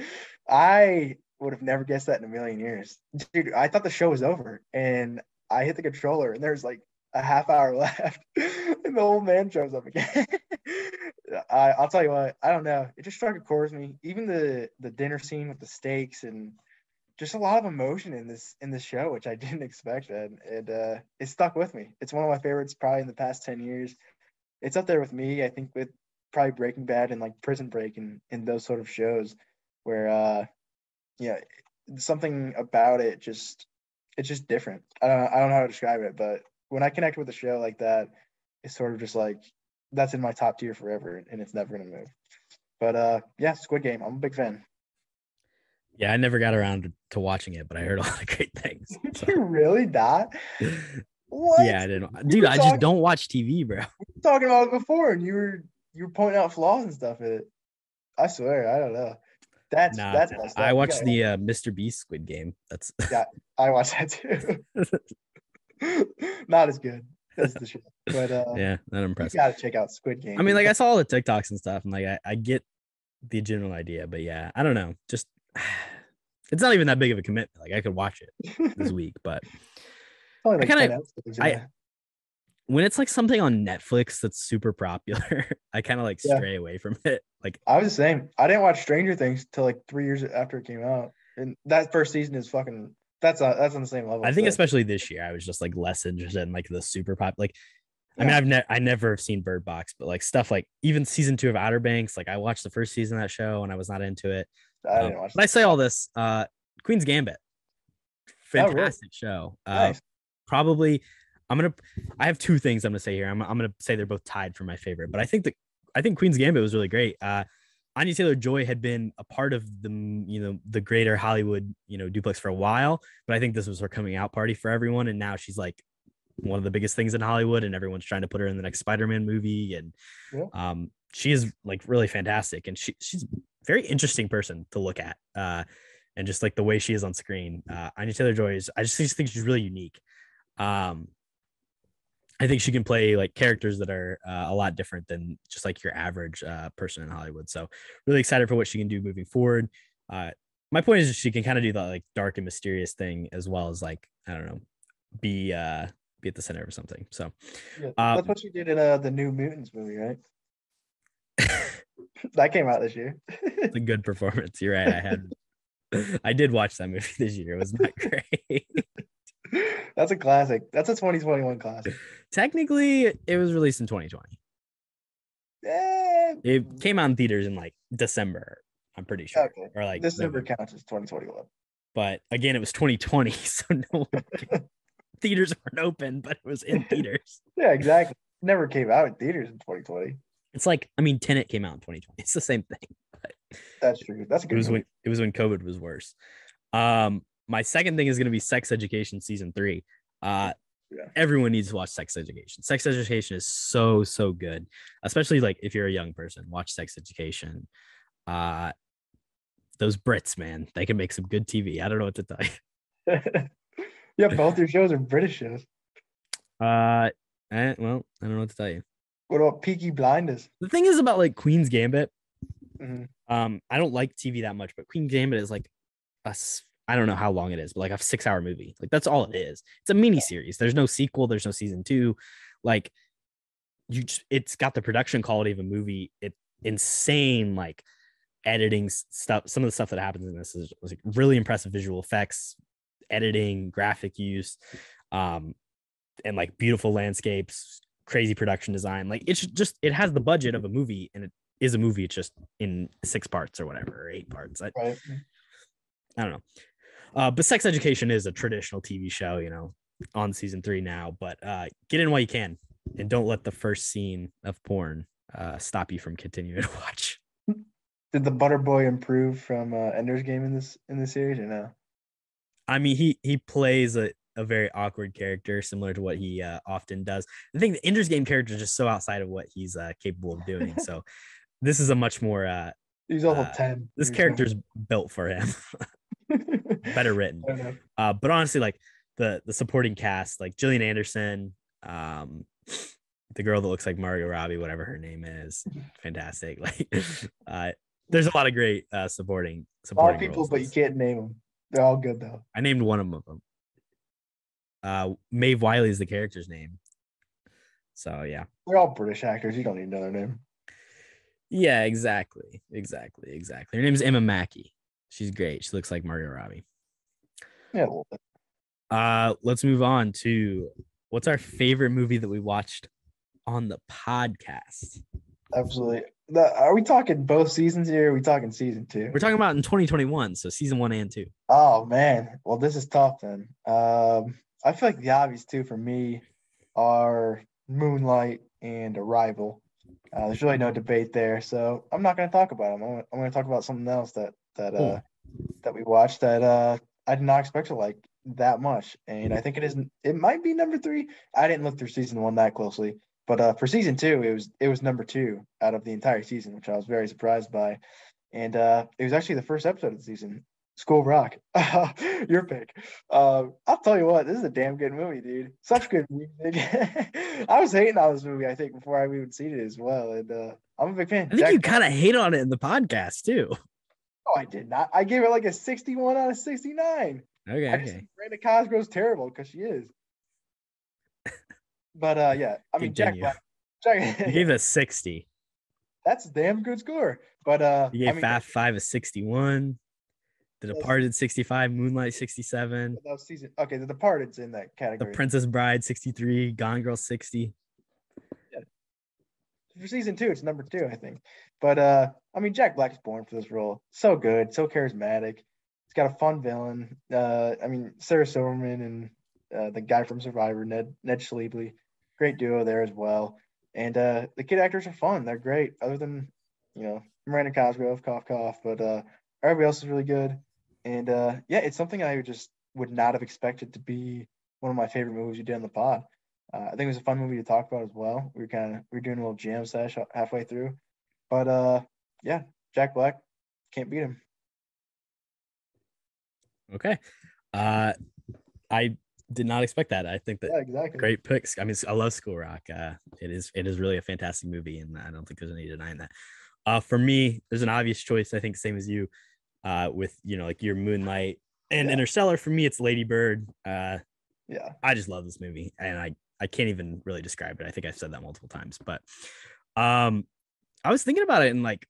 I would have never guessed that in a million years. Dude, I thought the show was over and I hit the controller and there's like a half hour left and the old man shows up again. I'll tell you what, I don't know. It just struck a chord with me. Even the dinner scene with the steaks and just a lot of emotion in this show, which I didn't expect, man. And it stuck with me. It's one of my favorites probably in the past 10 years. It's up there with me, I think, with probably Breaking Bad and like Prison Break and those sort of shows where yeah, something about it it's just different. I don't know how to describe it, but when I connect with a show like that, it's sort of just like that's in my top tier forever and it's never gonna move. But yeah, Squid Game, I'm a big fan. Yeah, I never got around to watching it, but I heard a lot of great things. Did So you really not? What? yeah, I didn't. We Dude, were I just talking don't watch TV, bro. talking about it before, and you were pointing out flaws and stuff in it. I swear, I don't know. Nah, That's messed I up. You watched gotta the Mr. Beast Squid Game. That's yeah, I watched that too. Not as good as the show, but yeah, not you impressive. gotta check out Squid I Game, mean, dude. like I saw all the TikToks and stuff, and like I get the general idea, but yeah, I don't know. Just it's not even that big of a commitment. Like I could watch it this week, but Only I like kind 10 of episodes, I yeah. when it's like something on Netflix that's super popular, I kind of like Yeah. stray away from it. Like I was the same. I didn't watch Stranger Things till like 3 years after it came out. And that first season is fucking that's on the same level I think still. especially this year, I was just like less interested in like the super pop. Like I mean, Yeah. I never have seen Bird Box, but like stuff like even season 2 of Outer Banks, like I watched the first season of that show and I was not into it. I didn't watch But I say that. all this, Queen's Gambit, Oh, really? fantastic show. Nice. Probably, I'm gonna. I have two things I'm gonna say here. I'm gonna say they're both tied for my favorite, but I think Queen's Gambit was really great. Anya Taylor-Joy had been a part of the greater Hollywood duplex for a while, but I think this was her coming out party for everyone, and now she's like one of the biggest things in Hollywood, and everyone's trying to put her in the next Spider-Man movie, and Yeah. she is like really fantastic, and she's a very interesting person to look at, and just like the way she is on screen. Anya Taylor-Joy is I just think she's really unique. Um, I think she can play like characters that are a lot different than just like your average person in Hollywood. So really excited for what she can do moving forward. My point is she can kind of do the like dark and mysterious thing as well as like I don't know, be at the center of something. So Yeah. uh, That's what she did in the New Mutants movie, right? That came out this year. it's a good performance. You're right. I did watch that movie this year. It was not great. That's a classic. That's a 2021 classic. Technically, it was released in 2020. Eh, It came out in theaters in like December, I'm pretty sure, okay. or like This never November. counts as 2021. But again, it was 2020, so no theaters weren't open, but it was in theaters. Yeah, exactly. Never came out in theaters in 2020. It's like, I mean, Tenet came out in 2020. It's the same thing, but That's true. That's a it good was movie. when COVID was worse. My second thing is going to be Sex Education season 3. Yeah. Everyone needs to watch Sex Education. Sex Education is so good, especially like if you're a young person. Watch Sex Education. Those Brits, man, they can make some good TV. I don't know what to tell you. Yeah, both your shows are British shows. Well, I don't know what to tell you. What about Peaky Blinders? The thing is about like Queen's Gambit. Mm-hmm. I don't like TV that much, but Queen's Gambit is like I don't know how long it is, but like a 6 hour movie. Like that's all it is. It's a mini series. There's no sequel. There's no season two. Like it's got the production quality of a movie. It insane like editing stuff. Some of the stuff that happens in this is like really impressive visual effects, editing, graphic use, um, and like beautiful landscapes, crazy production design. Like it's just it has the budget of a movie, and it is a movie. It's just in 6 parts or whatever, or 8 parts. Right. I don't know. But Sex Education is a traditional TV show, on season 3 now. But get in while you can, and don't let the first scene of porn stop you from continuing to watch. Did the Butter Boy improve from Ender's Game in this series or no? I mean, he plays a very awkward character, similar to what he often does. I think the Ender's Game character is just so outside of what he's capable of doing. So this is a much more. He's also 10. This character's built for him. Better written. But honestly, like the supporting cast, like Gillian Anderson, the girl that looks like Margot Robbie, whatever her name is, fantastic. Like, there's a lot of great supporting. A lot of people, but you can't name them. They're all good though. I named one of them. Maeve Wiley is the character's name. So yeah, they're all British actors. You don't need another name. Yeah, exactly. Her name's Emma Mackey. She's great. She looks like Margot Robbie. Yeah, a little bit. Let's move on to what's our favorite movie that we watched on the podcast. Absolutely. Are we talking both seasons here? Or are we talking season 2? We're talking about in 2021, so season 1 and 2. Oh man, well this is tough then. I feel like the obvious two for me are Moonlight and Arrival. There's really no debate there, so I'm not going to talk about them. I'm going to talk about something else that we watched that I did not expect to like that much, and I think it might be number 3. I didn't look through season 1 that closely, but for season 2, it was number 2 out of the entire season, which I was very surprised by, and it was actually the first episode of the season. School Rock. Your pick. I'll tell you what, this is a damn good movie, dude. Such good music. I was hating on this movie, I think, before I even seen it as well. And I'm a big fan. I think you kind of hate on it in the podcast, too. Oh, I did not. I gave it like a 61 out of 69. Okay. Miranda Cosgrove's terrible because she is. But yeah, I mean, Jack Black. You gave it a 60. That's a damn good score. But you gave Fast 5 a 61. The Departed 65, Moonlight 67. That was season. Okay, The Departed's in that category. The Princess Bride 63, Gone Girl 60. Yeah. For season 2, it's number 2, I think. But I mean, Jack Black's born for this role. So good, so charismatic. He's got a fun villain. I mean, Sarah Silverman and the guy from Survivor, Ned Schliebly, great duo there as well. And the kid actors are fun. They're great. Other than Miranda Cosgrove, cough cough, but everybody else is really good. And yeah, it's something I just would not have expected to be one of my favorite movies we did on the pod. I think it was a fun movie to talk about as well. We were doing a little jam sesh halfway through, but yeah, Jack Black, can't beat him. Okay, I did not expect that. I think that exactly. Great picks. I mean, I love School Rock. It is really a fantastic movie, and I don't think there's any denying that. For me, there's an obvious choice. I think same as you. With like your Moonlight and Interstellar. For me, it's Lady Bird. I just love this movie, and I can't even really describe it. I think I've said that multiple times, but I was thinking about it, and like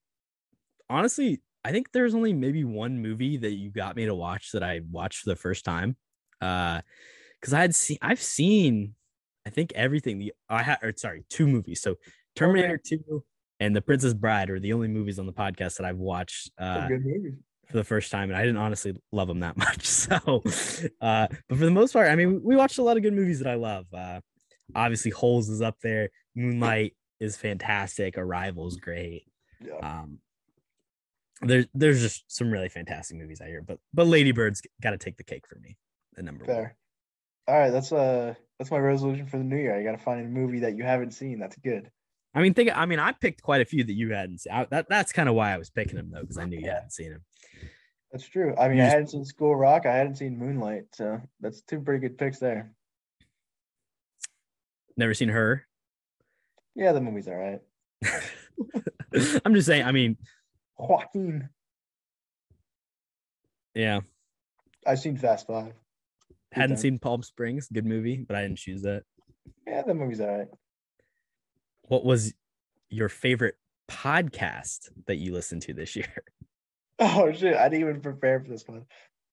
honestly, I think there's only maybe one movie that you got me to watch that I watched for the first time, because I've seen I think everything. Two movies. So Terminator 2 and The Princess Bride are the only movies on the podcast that I've watched. Good movies. For the first time, and I didn't honestly love them that much. So, but for the most part, I mean, we watched a lot of good movies that I love. Obviously, Holes is up there. Moonlight is fantastic. Arrival is great. Yeah. There's just some really fantastic movies out here, but Lady Bird's got to take the cake for me. The number Fair. 1. All right, that's my resolution for the new year. I got to find a movie that you haven't seen that's good. I mean, I picked quite a few that you hadn't seen. That's kind of why I was picking them though, because I knew you hadn't seen them. That's true. I mean, I hadn't seen School Rock. I hadn't seen Moonlight. So that's 2 pretty good picks there. Never seen Her. Yeah, the movie's all right. I'm just saying. I mean, Joaquin. yeah. I've seen Fast Five. Hadn't seen Palm Springs. Good movie, but I didn't choose that. Yeah, the movie's all right. What was your favorite podcast that you listened to this year? Oh shit! I didn't even prepare for this one.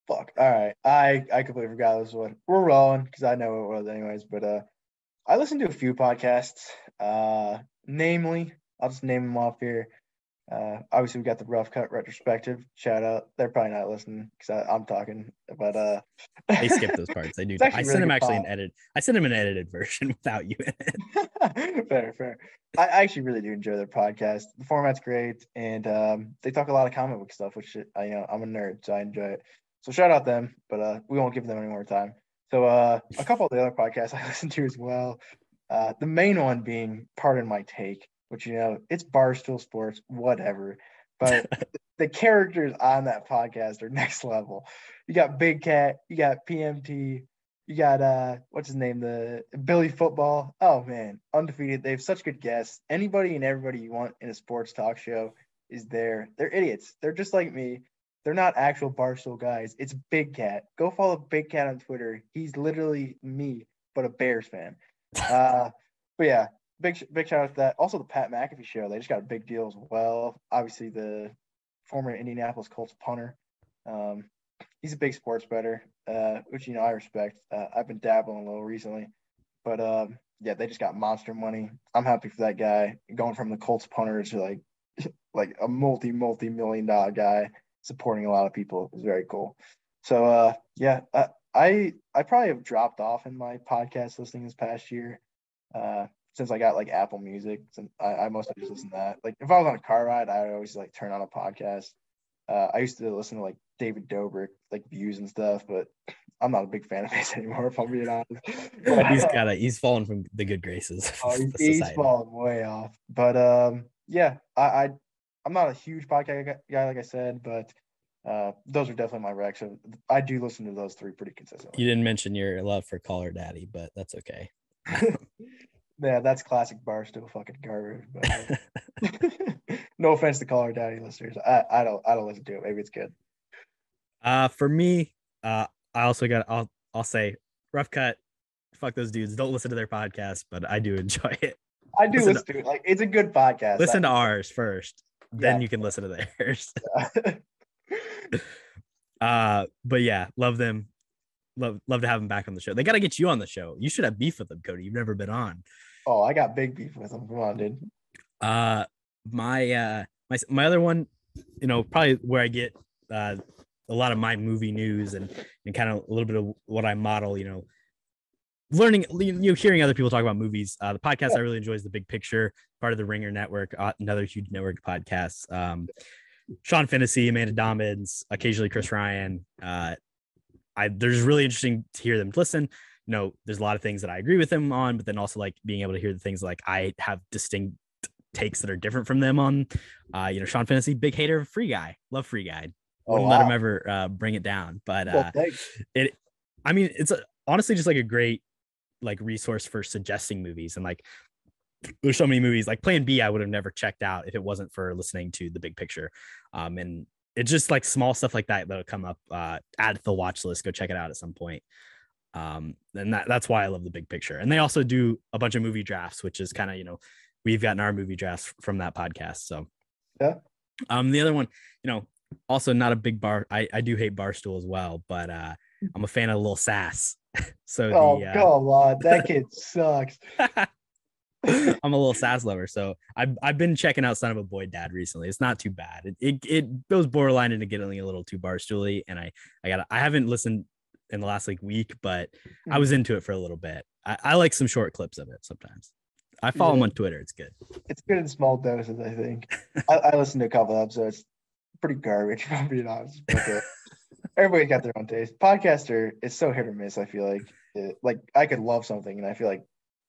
Fuck. All right, I completely forgot this one. We're rolling because I know what it was anyways. But I listened to a few podcasts. Namely, I'll just name them off here. Obviously we got the Rough Cut retrospective. Shout out. They're probably not listening because I'm talking. But they skip those parts. They do. I sent them actually an edit. I sent them an edited version without you in it. Fair. I actually really do enjoy their podcast. The format's great, and they talk a lot of comic book stuff, which I'm a nerd, so I enjoy it. So shout out them, but we won't give them any more time. So a couple of the other podcasts I listen to as well. The main one being Pardon My Take, which it's Barstool Sports, whatever. But the characters on that podcast are next level. You got Big Cat, you got PMT, you got what's his name, the Billy Football. Oh man, undefeated. They have such good guests. Anybody and everybody you want in a sports talk show is there. They're idiots. They're just like me. They're not actual Barstool guys. It's Big Cat. Go follow Big Cat on Twitter. He's literally me, but a Bears fan. But yeah, big shout out to that. Also, the Pat McAfee show. They just got a big deal as well. Obviously, the former Indianapolis Colts punter. He's a big sports bettor, which I respect. I've been dabbling a little recently, but yeah, they just got monster money. I'm happy for that guy. Going from the Colts punter to like a multi-million-dollar guy supporting a lot of people is very cool. So yeah, I probably have dropped off in my podcast listening this past year. Since I got like Apple Music, since I mostly just listen to that. Like if I was on a car ride, I would always like turn on a podcast. I used to listen to like David Dobrik, like Views and stuff, but I'm not a big fan of his anymore, if I'm being honest. He's fallen from the good graces. He's fallen way off. But yeah, I'm not a huge podcast guy, like I said, but those are definitely my recs. So I do listen to those three pretty consistently. You didn't mention your love for Call Her Daddy, but that's okay. Yeah, that's classic Barstool fucking garbage. But, no offense to Call Her Daddy listeners. I don't listen to it. Maybe it's good. For me, I also I'll say Rough Cut. Fuck those dudes. Don't listen to their podcast, but I do enjoy it. I do listen to it. Like it's a good podcast. Listen to ours first, then you can listen to theirs. But yeah, love them. Love to have them back on the show. They got to get you on the show. You should have beef with them, Cody. You've never been on. Oh, I got big beef with them. Come on, dude. My other one, probably where I get a lot of my movie news and kind of a little bit of what I model, learning, hearing other people talk about movies. The podcast I really enjoy is The Big Picture, part of the Ringer Network, another huge network of podcasts. Sean Fennessy, Amanda Dobbins, occasionally Chris Ryan. There's really interesting to hear them listen. There's a lot of things that I agree with them on, but then also like being able to hear the things like I have distinct takes that are different from them on. Sean Fennessy, big hater of Free Guy, love Free Guy. Wouldn't let him ever bring it down. But it's honestly just like a great like resource for suggesting movies, and like there's so many movies like Plan B I would have never checked out if it wasn't for listening to The Big Picture. And it's just like small stuff like that'll come up. Add to the watch list. Go check it out at some point. And that's why I love The Big Picture. And they also do a bunch of movie drafts, which is kind of, we've gotten our movie drafts from that podcast. So yeah. The other one, also not a big I do hate Barstool as well, but I'm a fan of Lil Sass. So come on, that kid sucks. I'm a little Sass lover, so I've been checking out Son of a Boy Dad recently. It's not too bad. It goes borderline into getting a little too barstooly, and I haven't listened in the last week, but I was into it for a little bit. I like some short clips of it sometimes. I follow him on Twitter. It's good. It's good in small doses, I think. I listened to a couple of episodes. Pretty garbage, if I'm being honest. But, everybody got their own taste. Podcaster is so hit or miss. I feel like I could love something, and I feel like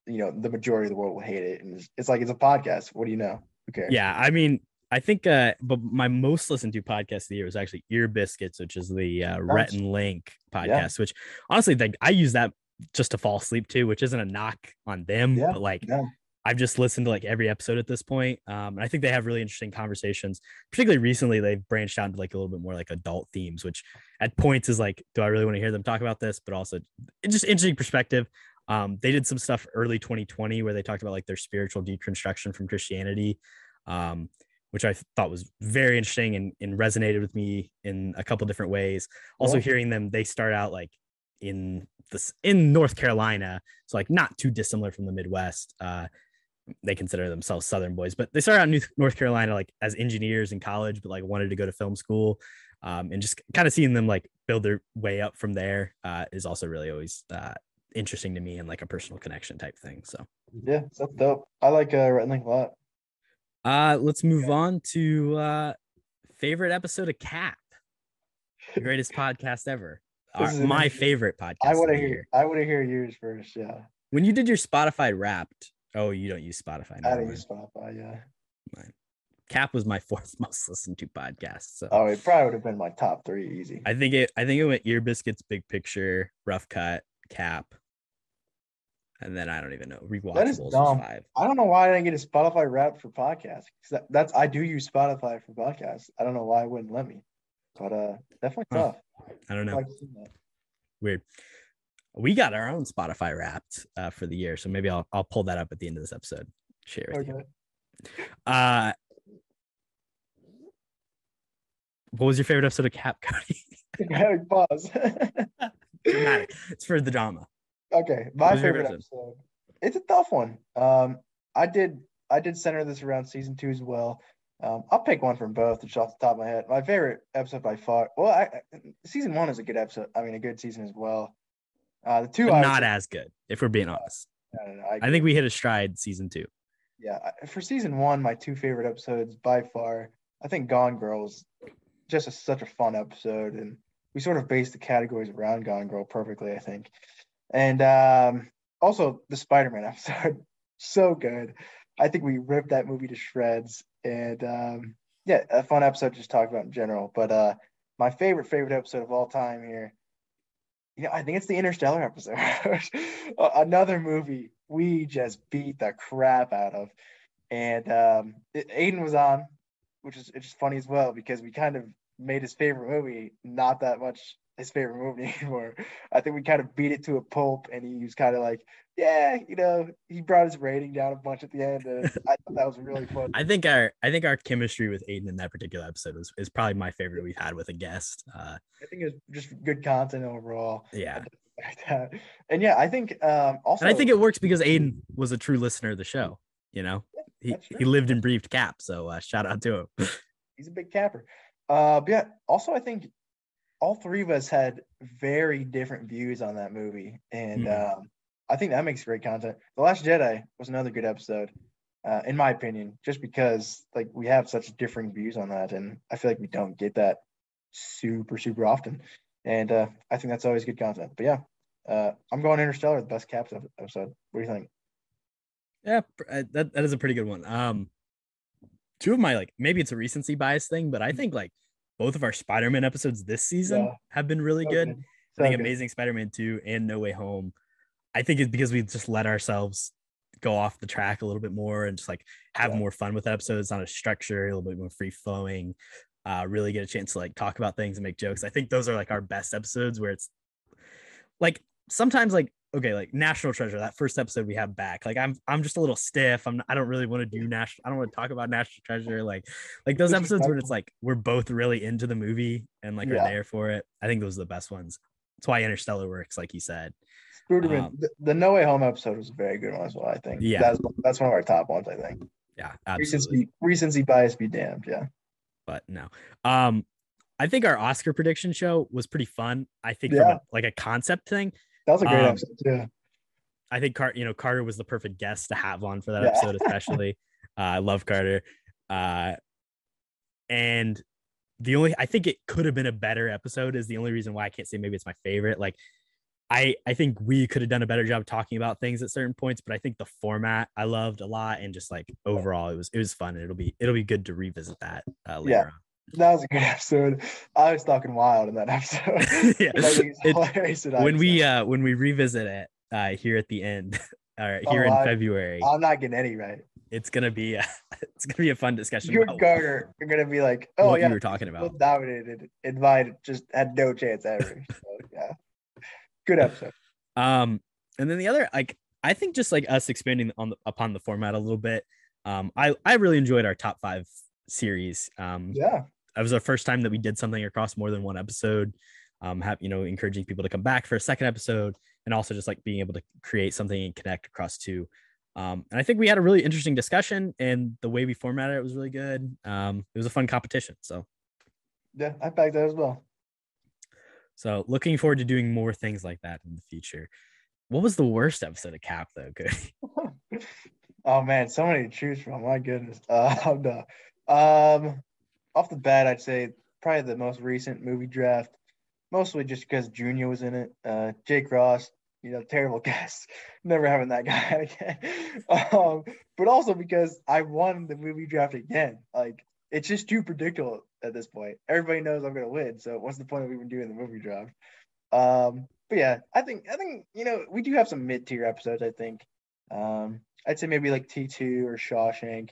the majority of the world will hate it, and it's like it's a podcast. What do you know? Who cares? Yeah, I mean, I think, but my most listened to podcast of the year was actually Ear Biscuits, which is the Rhett and Link podcast. Which honestly, I use that just to fall asleep to, which isn't a knock on them, Yeah. but like Yeah. I've just listened to like every episode at this point. And I think they have really interesting conversations. Particularly recently, they've branched out to like a little bit more like adult themes, which at points is like, do I really want to hear them talk about this? But also it's just interesting perspective. They did some stuff early 2020 where they talked about like their spiritual deconstruction from Christianity, which I thought was very interesting and resonated with me in a couple different ways. Also hearing them, they start out like in North Carolina, so like not too dissimilar from the Midwest. They consider themselves Southern boys, but they started out in North Carolina like as engineers in college, but like wanted to go to film school, and just kind of seeing them like build their way up from there is also really always interesting to me and like a personal connection type thing. So yeah, that's dope. I like Red Link a lot. Let's move on to favorite episode of KHAP, the greatest podcast ever. My favorite podcast. I want to hear yours first. Yeah. When you did your Spotify Wrapped. Oh, you don't use Spotify. I don't use Spotify. Yeah. Mine. KHAP was my fourth most listened to podcast. So it probably would have been my top 3 easy. I think it went Ear Biscuits, Big Picture, Rough Cut, KHAP, and then I don't even know. Rewatchables was 5. I don't know why I didn't get a Spotify Wrapped for podcasts. That's I do use Spotify for podcasts. I don't know why it wouldn't let me, but definitely tough. I don't know. Weird. We got our own Spotify Wrapped for the year, so maybe I'll pull that up at the end of this episode. Share with you. What was your favorite episode of KHAP Kody? Pause. Dramatic. It's for the drama. Okay, my favorite episode. It's a tough one. I did center this around season 2 as well. I'll pick one from both, just off the top of my head. My favorite episode by far. Well, season 1 is a good episode. I mean, a good season as well. The 2 but not as good, if we're being honest. No, I think we hit a stride season 2. Yeah, for season 1, my 2 favorite episodes by far. I think Gone Girl is just such a fun episode, and we sort of based the categories around Gone Girl perfectly, I think. And also the Spider-Man episode, so good. I think we ripped that movie to shreds, and yeah, a fun episode to just talk about in general. But my favorite episode of all time here, I think it's the Interstellar episode. Another movie we just beat the crap out of, and Aiden was on, which is it's just funny as well because we kind of made his favorite movie not that much his favorite movie anymore. I think we kind of beat it to a pulp, and he was kind of like, yeah, he brought his rating down a bunch at the end, and I thought that was really fun. I think our chemistry with Aiden in that particular episode is probably my favorite we've had with a guest. I think it was just good content overall. Yeah. And yeah, I think also, and I think it works because Aiden was a true listener of the show. He lived and breathed KHAP, so shout out to him. He's a big capper. But yeah, also I think all 3 of us had very different views on that movie, and I think that makes great content. The Last Jedi was another good episode, in my opinion, just because like we have such differing views on that, and I feel like we don't get that super often, and I think that's always good content. But yeah, I'm going Interstellar, the best KHAP episode. What do you think? Yeah, that is a pretty good one. 2 of my maybe it's a recency bias thing, but I think both of our Spider-Man episodes this season have been really good. I think Amazing Spider-Man 2 and No Way Home. I think it's because we just let ourselves go off the track a little bit more and just have more fun with episodes on a structure, a little bit more free flowing, really get a chance to talk about things and make jokes. I think those are our best episodes where it's sometimes National Treasure, that first episode we have back. I'm just a little stiff. I don't really want to do I don't want to talk about National Treasure. Those episodes where it's we're both really into the movie and are there for it. I think those are the best ones. That's why Interstellar works, like you said. The No Way Home episode was a very good one as well, I think. Yeah. That's one of our top ones, I think. Yeah, absolutely. Recency bias be damned, yeah. But no. I think our Oscar prediction show was pretty fun. I think from a concept thing. That was a great episode too. I think Carter was the perfect guest to have on for that episode, especially. I love Carter. And I think it could have been a better episode is the only reason why I can't say maybe it's my favorite. I think we could have done a better job talking about things at certain points, but I think the format I loved a lot, and just overall it was fun. And it'll be good to revisit that later on. That was a good episode. I was talking wild in that episode. Yeah, I think it's it's hilarious tonight. when we revisit it here at the end, or here Oh, in February, I'm not getting any right. it's gonna be it's gonna be a fun discussion You and about Carter are gonna be like, oh what yeah, you were talking about. both dominated, and mine just had no chance ever. So yeah, good episode. And then the other, like, I think just like us expanding upon the format a little bit. I really enjoyed our top 5 series. Yeah, That was the first time that we did something across more than one episode. Encouraging people to come back for a second episode, and also just like being able to create something and connect across 2. And I think we had a really interesting discussion, and the way we formatted it was really good. It was a fun competition. So yeah, I backed that as well. So looking forward to doing more things like that in the future. What was the worst episode of KHAP though? Good. Oh man, so many to choose from. My goodness. No. Off the bat, I'd say probably the most recent movie draft, mostly just because Junior was in it. Jake Ross, terrible guest. Never having that guy again. But also because I won the movie draft again. Like, it's just too predictable at this point. Everybody knows I'm gonna win. So what's the point of even doing the movie draft? But yeah, I think we do have some mid-tier episodes. I think I'd say maybe like T2 or Shawshank.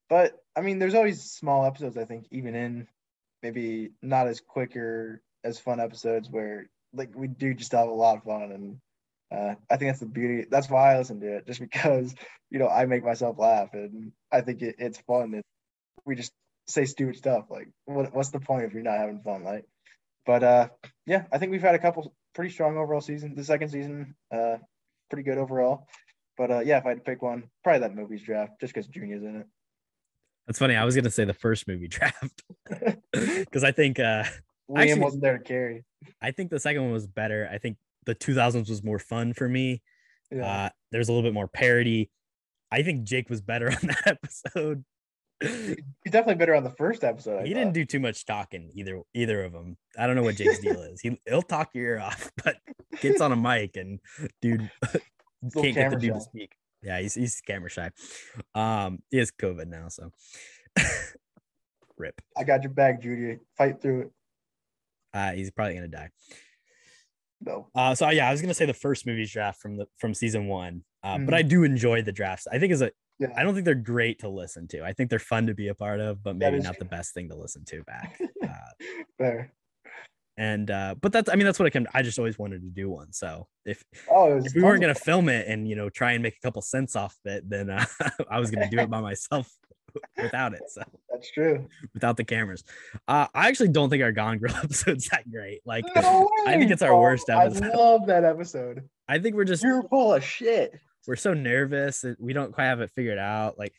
But I mean, there's always small episodes. I think even in maybe not as quick or as fun episodes where like we do just have a lot of fun, and I think that's the beauty. That's why I listen to it, just because I make myself laugh, and I think it's fun. And we just say stupid stuff. Like, what's the point if you're not having fun? Like, but yeah, I think we've had a couple pretty strong overall seasons. The second season, pretty good overall. But yeah, if I had to pick one, probably that movies draft, just because Junior's in it. That's funny. I was gonna say the first movie draft because I think Liam wasn't there to carry. I think the second one was better. I think the 2000s was more fun for me. Yeah. There's a little bit more parody. I think Jake was better on that episode. He's definitely better on the first episode. He didn't do too much talking either of them. I don't know what Jake's deal is. He'll talk your ear off, but gets on a mic and dude can't get the dude to speak. Yeah, he's camera shy. He has COVID now, so rip. I got your back, Judy. Fight through it. He's probably gonna die. No. So yeah, I was gonna say the first movies draft from season 1. But I do enjoy the drafts. I think I don't think they're great to listen to. I think they're fun to be a part of, but maybe not the best thing to listen to back. Fair. And but that's what I just always wanted to do one. So if we weren't gonna film it and try and make a couple cents off it, then I was gonna do it by myself without it. So that's true. Without the cameras. I actually don't think our Gone Girl episode's that great. Like, no way, I think it's our worst episode. I love that episode. I think you're full of shit. We're so nervous that we don't quite have it figured out. Like,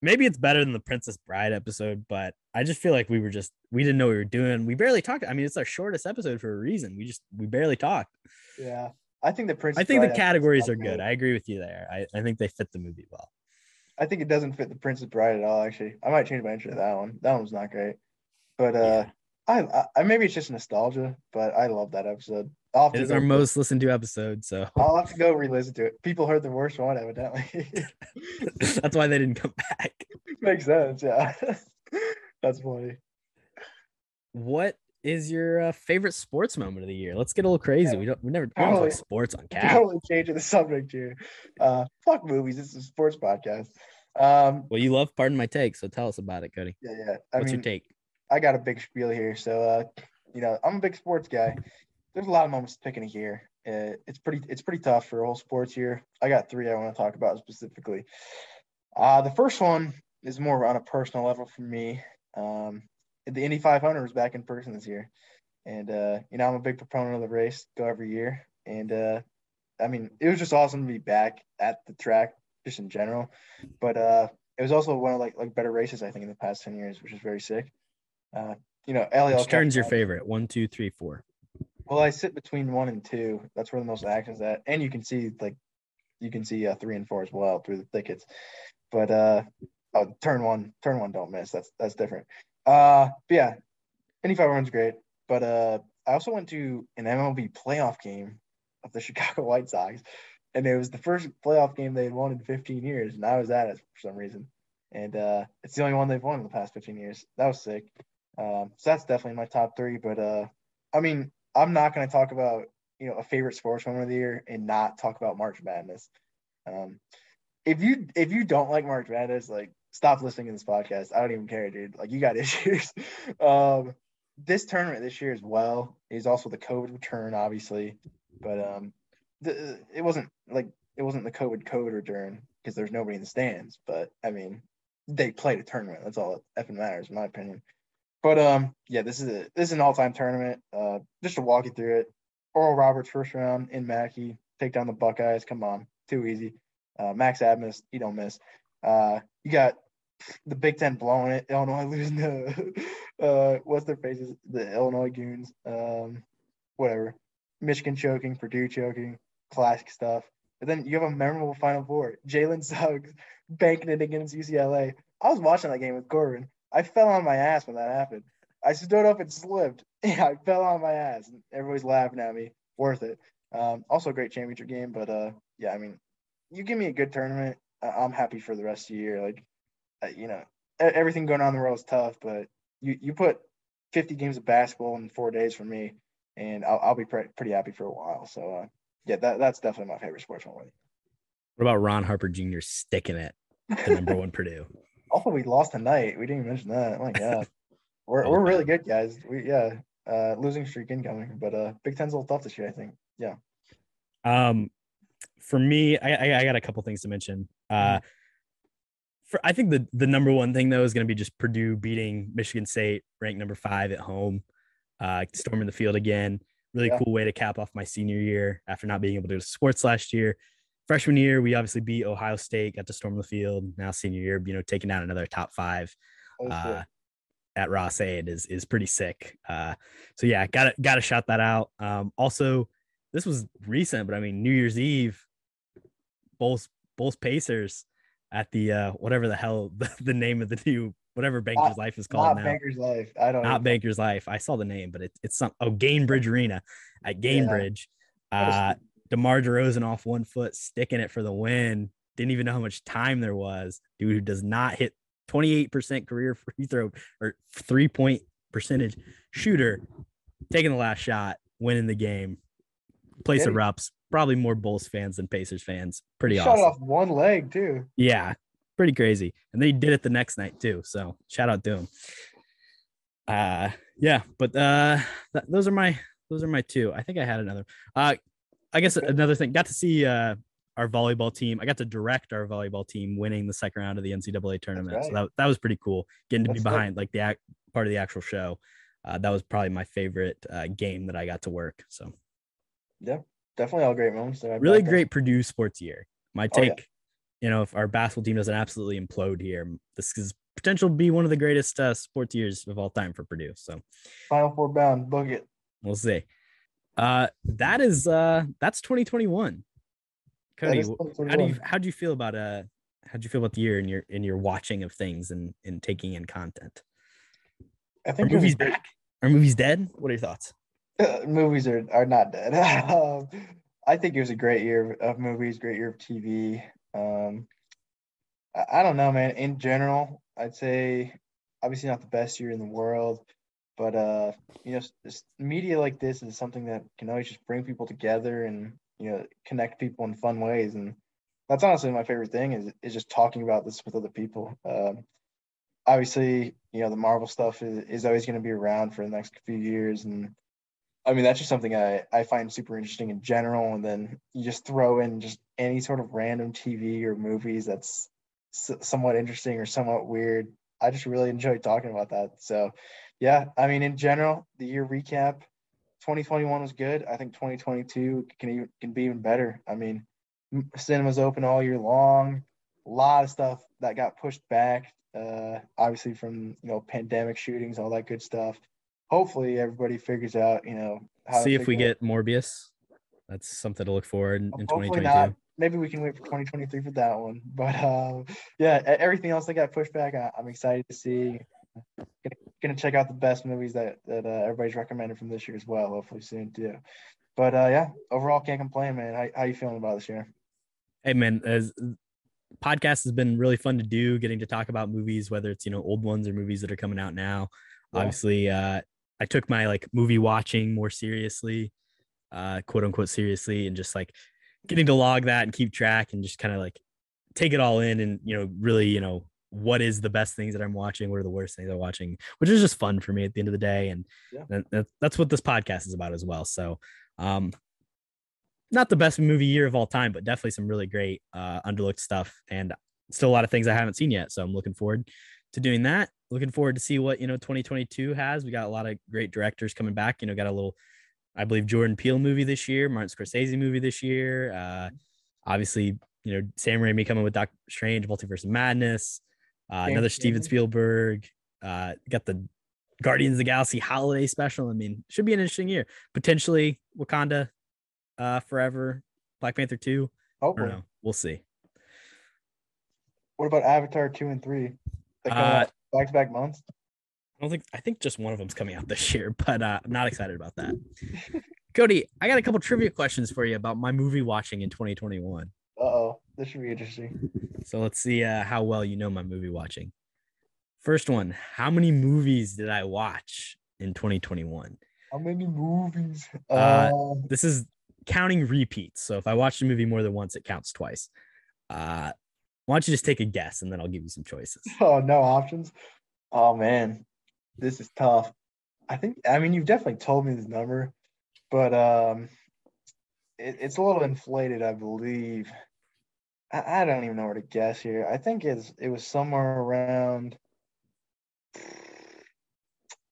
maybe it's better than the Princess Bride episode, but I just feel like we didn't know what we were doing. We barely talked. I mean, it's our shortest episode for a reason. We barely talked. Yeah. I think the categories are good. I agree with you there. I think they fit the movie well. I think it doesn't fit the Princess Bride at all, actually. I might change my answer to that one. That one's not great. But I maybe it's just nostalgia, but I love that episode. It is our most listened to episode, so I'll have to go re-listen to it. People heard the worst one, evidently. That's why they didn't come back. Makes sense, yeah. That's funny. What is your favorite sports moment of the year? Let's get a little crazy. We never talk sports on KHAP. Totally changing the subject here. Fuck movies. This is a sports podcast. Well, you love Pardon My Take, so tell us about it, Cody. Yeah. What's your take? I got a big spiel here, so I'm a big sports guy. There's a lot of moments to pick in here. It's pretty tough for whole sports here. I got 3 I want to talk about specifically. The first one is more on a personal level for me. The Indy 500 was back in person this year, and I'm a big proponent of the race. Go every year, and it was just awesome to be back at the track, just in general. But it was also one of like better races I think in the past 10 years, which is very sick. Which turn's your favorite? 1, 2, 3, 4. Well, I sit between 1 and 2. That's where the most action's at, and you can see 3 and 4 as well through the thickets. But turn one, don't miss. That's different. But yeah, Indy 500's great. But I also went to an MLB playoff game of the Chicago White Sox, and it was the first playoff game they had won in 15 years, and I was at it for some reason. and it's the only one they've won in the past 15 years. That was sick. So that's definitely my top three. But I mean, I'm not going to talk about a favorite sports moment of the year and not talk about March Madness. Um, if you don't like March Madness, like stop listening to this podcast. I don't even care, dude. Like you got issues. This tournament this year as well is also the COVID return, obviously, but it wasn't the COVID return because there's nobody in the stands. But I mean, they played a tournament. That's all that effing matters, in my opinion. But yeah, this is an all-time tournament. Just to walk you through it, Oral Roberts first round in Mackey, take down the Buckeyes. Come on, too easy. Max Abmas, you don't miss. You got the Big Ten blowing it. Illinois losing to what's their faces? The Illinois Goons. Whatever. Michigan choking, Purdue choking, classic stuff. But then you have a memorable Final Four. Jalen Suggs banking it against UCLA. I was watching that game with Corbin. I fell on my ass when that happened. I stood up and slipped. Yeah, I fell on my ass. And everybody's laughing at me. Worth it. Also a great championship game. But yeah, I mean, you give me a good tournament, I'm happy for the rest of the year. Like, everything going on in the world is tough, but you put 50 games of basketball in 4 days for me, and I'll be pretty happy for a while. So, yeah, that's definitely my favorite sports moment. What about Ron Harper Jr. sticking it to number one Purdue? Also, we lost tonight. We didn't even mention that. Oh my god, we're really good, guys. Losing streak incoming, but Big Ten's a little tough this year, I think. Yeah. For me, I got a couple things to mention. I think the number one thing though is going to be just Purdue beating Michigan State, ranked number 5 at home, storming the field again. Really cool way to cap off my senior year after not being able to do sports last year. Freshman year, we obviously beat Ohio State, got to storm the field. Now senior year, taking down another top 5 at Ross-Ade is pretty sick. So yeah, gotta shout that out. Also, this was recent, but I mean New Year's Eve, Bulls Pacers at the whatever the hell the name of the new whatever Banker's Life is called now. Banker's Life. I don't know. Not Banker's Life. I saw the name, but it's some Gainbridge Arena at Gainbridge. DeMar DeRozan off 1 foot, sticking it for the win. Didn't even know how much time there was. Dude who does not hit 28% career free throw or 3-point percentage shooter, taking the last shot, winning the game. Place erupts. Probably more Bulls fans than Pacers fans. Pretty awesome. Shot off one leg too. Yeah, pretty crazy. And they did it the next night too. So shout out to him. Yeah, but those are my 2. I think I had another. I guess another thing. Got to see our volleyball team. I got to direct our volleyball team winning the second round of the NCAA tournament. Right. So that was pretty cool. Getting to be behind like the part of the actual show. That was probably my favorite game that I got to work. So yeah. Definitely all great moments. Really great Purdue sports year. My take, if our basketball team doesn't absolutely implode here, this is potential to be one of the greatest sports years of all time for Purdue. So Final Four bound, book it. We'll see. That's 2021. Cody, how'd you feel about the year in your watching of things and taking in content? I think movies back. Are movies dead? What are your thoughts? Movies are not dead. I think it was a great year of movies, great year of TV. I don't know, man. In general, I'd say obviously not the best year in the world, but just media like this is something that can always just bring people together and connect people in fun ways. And that's honestly my favorite thing is just talking about this with other people. Obviously, the Marvel stuff is always going to be around for the next few years, and I mean, that's just something I find super interesting in general. And then you just throw in just any sort of random TV or movies that's somewhat interesting or somewhat weird. I just really enjoy talking about that. So, yeah, I mean, in general, the year recap, 2021 was good. I think 2022 can be even better. I mean, cinema's open all year long. A lot of stuff that got pushed back, obviously from, pandemic shootings, all that good stuff. Hopefully everybody figures out, how see if we get Morbius. That's something to look forward in 2022. Not. Maybe we can wait for 2023 for that one. But yeah, everything else that got pushed back, I'm excited to see. Gonna check out the best movies that everybody's recommended from this year as well. Hopefully soon too. But yeah, overall can't complain, man. How you feeling about this year? Hey man, podcast has been really fun to do, getting to talk about movies, whether it's, old ones or movies that are coming out now. Yeah. Obviously, I took my like movie watching more seriously, quote unquote seriously, and just like getting to log that and keep track and just kind of like take it all in and, really, what is the best things that I'm watching? What are the worst things I'm watching, which is just fun for me at the end of the day. And that's what this podcast is about as well. So, not the best movie year of all time, but definitely some really great underlooked stuff and still a lot of things I haven't seen yet. So I'm looking forward to doing that. Looking forward to see what, 2022 has. We got a lot of great directors coming back, got a little, I believe, Jordan Peele movie this year, Martin Scorsese movie this year. Obviously, Sam Raimi coming with Doctor Strange, Multiverse of Madness, another Steven Spielberg, got the Guardians of the Galaxy holiday special. I mean, should be an interesting year. Potentially Wakanda Forever, Black Panther 2. Oh, I don't know. We'll see. What about Avatar 2 and 3? They come out back-to-back months? I think just one of them's coming out this year, but I'm not excited about that. Kody, I got a couple trivia questions for you about my movie watching in 2021. Uh-oh. This should be interesting. So let's see how well you know my movie watching. First one, how many movies did I watch in 2021? How many movies? This is counting repeats. So if I watched a movie more than once, it counts twice. Why don't you just take a guess and then I'll give you some choices. Oh, no options? Oh, man. This is tough. You've definitely told me this number, but it's a little inflated, I believe. I don't even know where to guess here. I think it was somewhere around.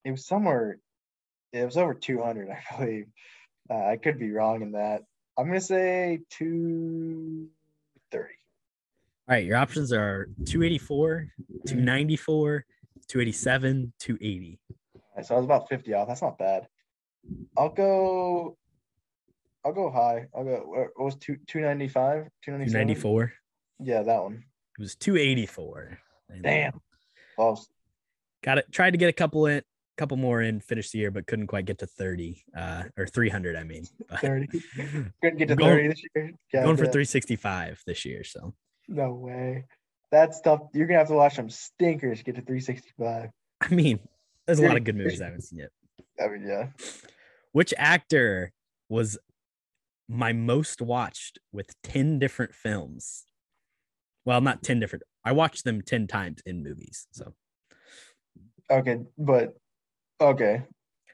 It was over 200, I believe. I could be wrong in that. I'm gonna say 230. All right, your options are 284, 294, 287, 280. All right, so I was about 50 off. That's not bad. I'll go high. What was 295? 294? Yeah, that one. It was 284. Damn. Close. Got it. Tried to get a couple more in, finish the year, but couldn't quite get to 30 or 300. I mean, 30. Couldn't get to 30 this year. Going for 365 this year. So no way. That's tough. You're gonna have to watch some stinkers to get to 365. I mean, there's a lot of good movies I haven't seen yet. I mean, yeah. Which actor was my most watched with 10 different films? Well, not 10 different. I watched them 10 times in movies. So okay, but okay.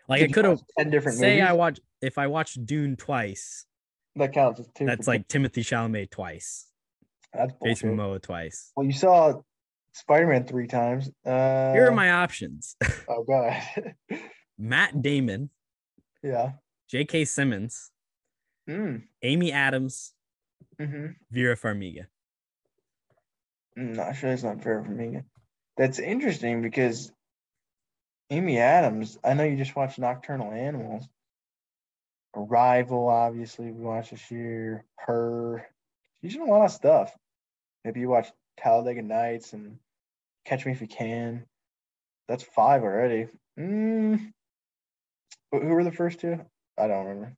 Like I could have 10 different movies? If I watched Dune twice, that counts as 2. That's like Timothée Chalamet twice. That's bullshit. Jason Momoa twice. Well, you saw Spider-Man 3 times. Here are my options. Oh, go ahead. Matt Damon. Yeah. J.K. Simmons. Amy Adams. Vera Farmiga. Not sure it's not Vera Farmiga. That's interesting because Amy Adams, I know you just watched Nocturnal Animals. Arrival, obviously, we watched this year. Her. She's in a lot of stuff. Maybe you watched Talladega Nights and Catch Me If You Can. That's 5 already. Who were the first two? I don't remember.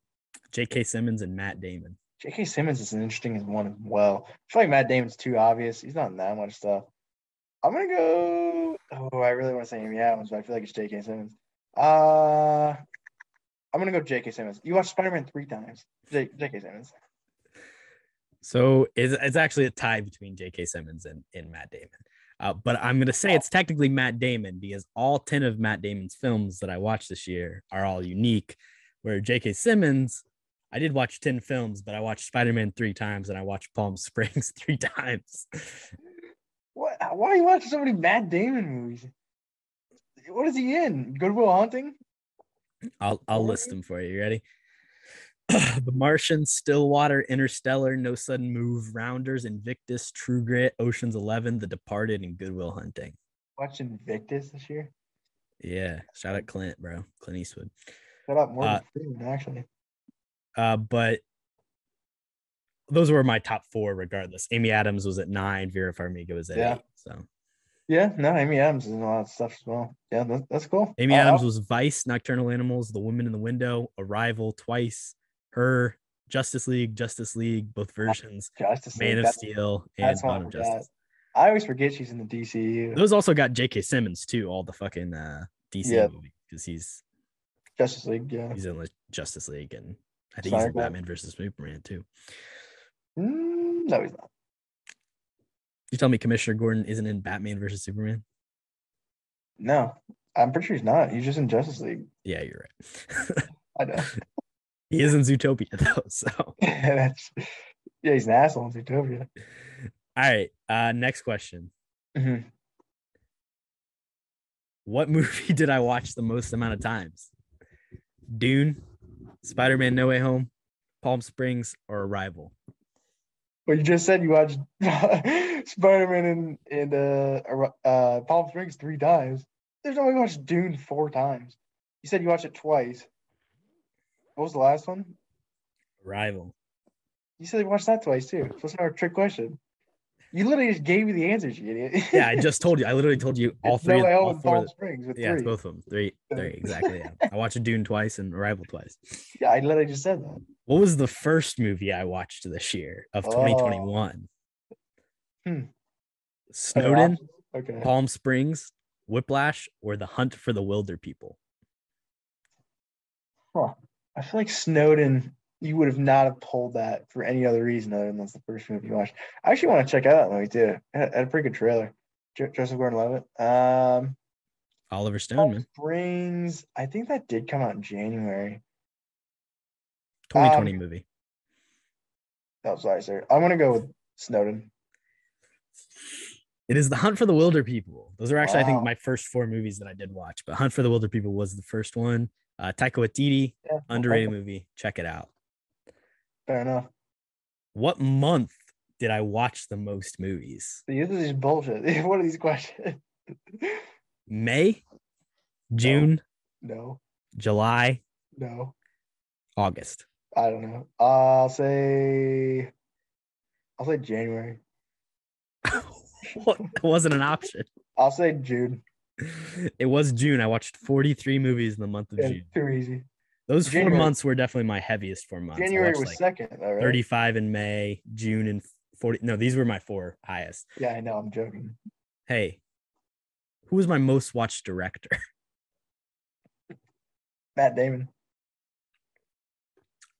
J.K. Simmons and Matt Damon. J.K. Simmons is an interesting one as well. I feel like Matt Damon's too obvious. He's not in that much stuff. I'm going to go – I really want to say Amy Adams, but I feel like it's J.K. Simmons. I'm going to go J.K. Simmons. You watched Spider-Man 3 times. J.K. Simmons. So it's actually a tie between J.K. Simmons and Matt Damon. But I'm going to say it's technically Matt Damon because all 10 of Matt Damon's films that I watched this year are all unique, where J.K. Simmons, I did watch 10 films, but I watched Spider-Man 3 times and I watched Palm Springs 3 times. What? Why are you watching so many Matt Damon movies? What is he in? Good Will Hunting? I'll list them for you. You ready? The Martian, Stillwater, Interstellar, No Sudden Move, Rounders, Invictus, True Grit, Ocean's 11, The Departed, and Good Will Hunting. Watching Invictus this year? Yeah. Shout out Clint, bro. Clint Eastwood. Shout out Morgan Freeman, actually. But those were my top 4 regardless. Amy Adams was at 9. Vera Farmiga was at 8. So yeah, no, Amy Adams is in a lot of stuff as well. Yeah, that's cool. Amy Adams was Vice, Nocturnal Animals, The Woman in the Window, Arrival twice, Her, Justice League, both versions, Justice Man League. of Steel, and That's one Dawn I of forgot. Justice. I always forget she's in the DCU. Those also got J.K. Simmons too, all the fucking DC movie, because he's Justice League. Yeah, he's in the Justice League, and I think he's Snyder in Cut. Batman versus Superman too. No, he's not. You tell me Commissioner Gordon isn't in Batman versus Superman? No, I'm pretty sure he's not. He's just in Justice League. Yeah, you're right. I know. He is in Zootopia though, so yeah, he's an asshole in Zootopia. All right, next question. Mm-hmm. What movie did I watch the most amount of times? Dune, Spider-Man No Way Home, Palm Springs, or Arrival? Well, you just said you watched Spider-Man and Palm Springs 3 times. There's no way you watched Dune 4 times. You said you watched it twice. What was the last one? Arrival. You said you watched that twice too. So it's not a trick question. You literally just gave me the answers, you idiot. Yeah, I just told you. I literally told you all It's three. No Way Home all and four. Palm Springs with Yeah, 3. it's both of them. Three, exactly. Yeah, I watched Dune twice and Arrival twice. Yeah, I literally just said that. What was the first movie I watched this year of 2021? Snowden, okay. Palm Springs, Whiplash, or The Hunt for the Wilder People? Huh. I feel like Snowden, you would have not have pulled that for any other reason other than that's the first movie you watched. I actually want to check out that movie too. It had a pretty good trailer. Joseph Gordon-Levitt. Oliver Stone, Palm man. Springs. I think that did come out in January. 2020 movie. Oh, sorry, sir. I'm gonna go with Snowden. It is The Hunt for the Wilder People. Those are actually, I think, Wow. my first 4 movies that I did watch. But Hunt for the Wilder People was the first one. Taika Waititi, underrated movie. Check it out. Fair enough. What month did I watch the most movies? See, this is just bullshit. What are these questions? May, June, No. July, No. August. I don't know. I'll say January. It wasn't an option. I'll say June. It was June. I watched 43 movies in the month of June. Too easy. Those January. 4 months were definitely my heaviest 4 months. January was second, though, right? 35 in May, June and 40. No, these were my 4 highest. Yeah, I know. I'm joking. Hey, who was my most watched director? Matt Damon.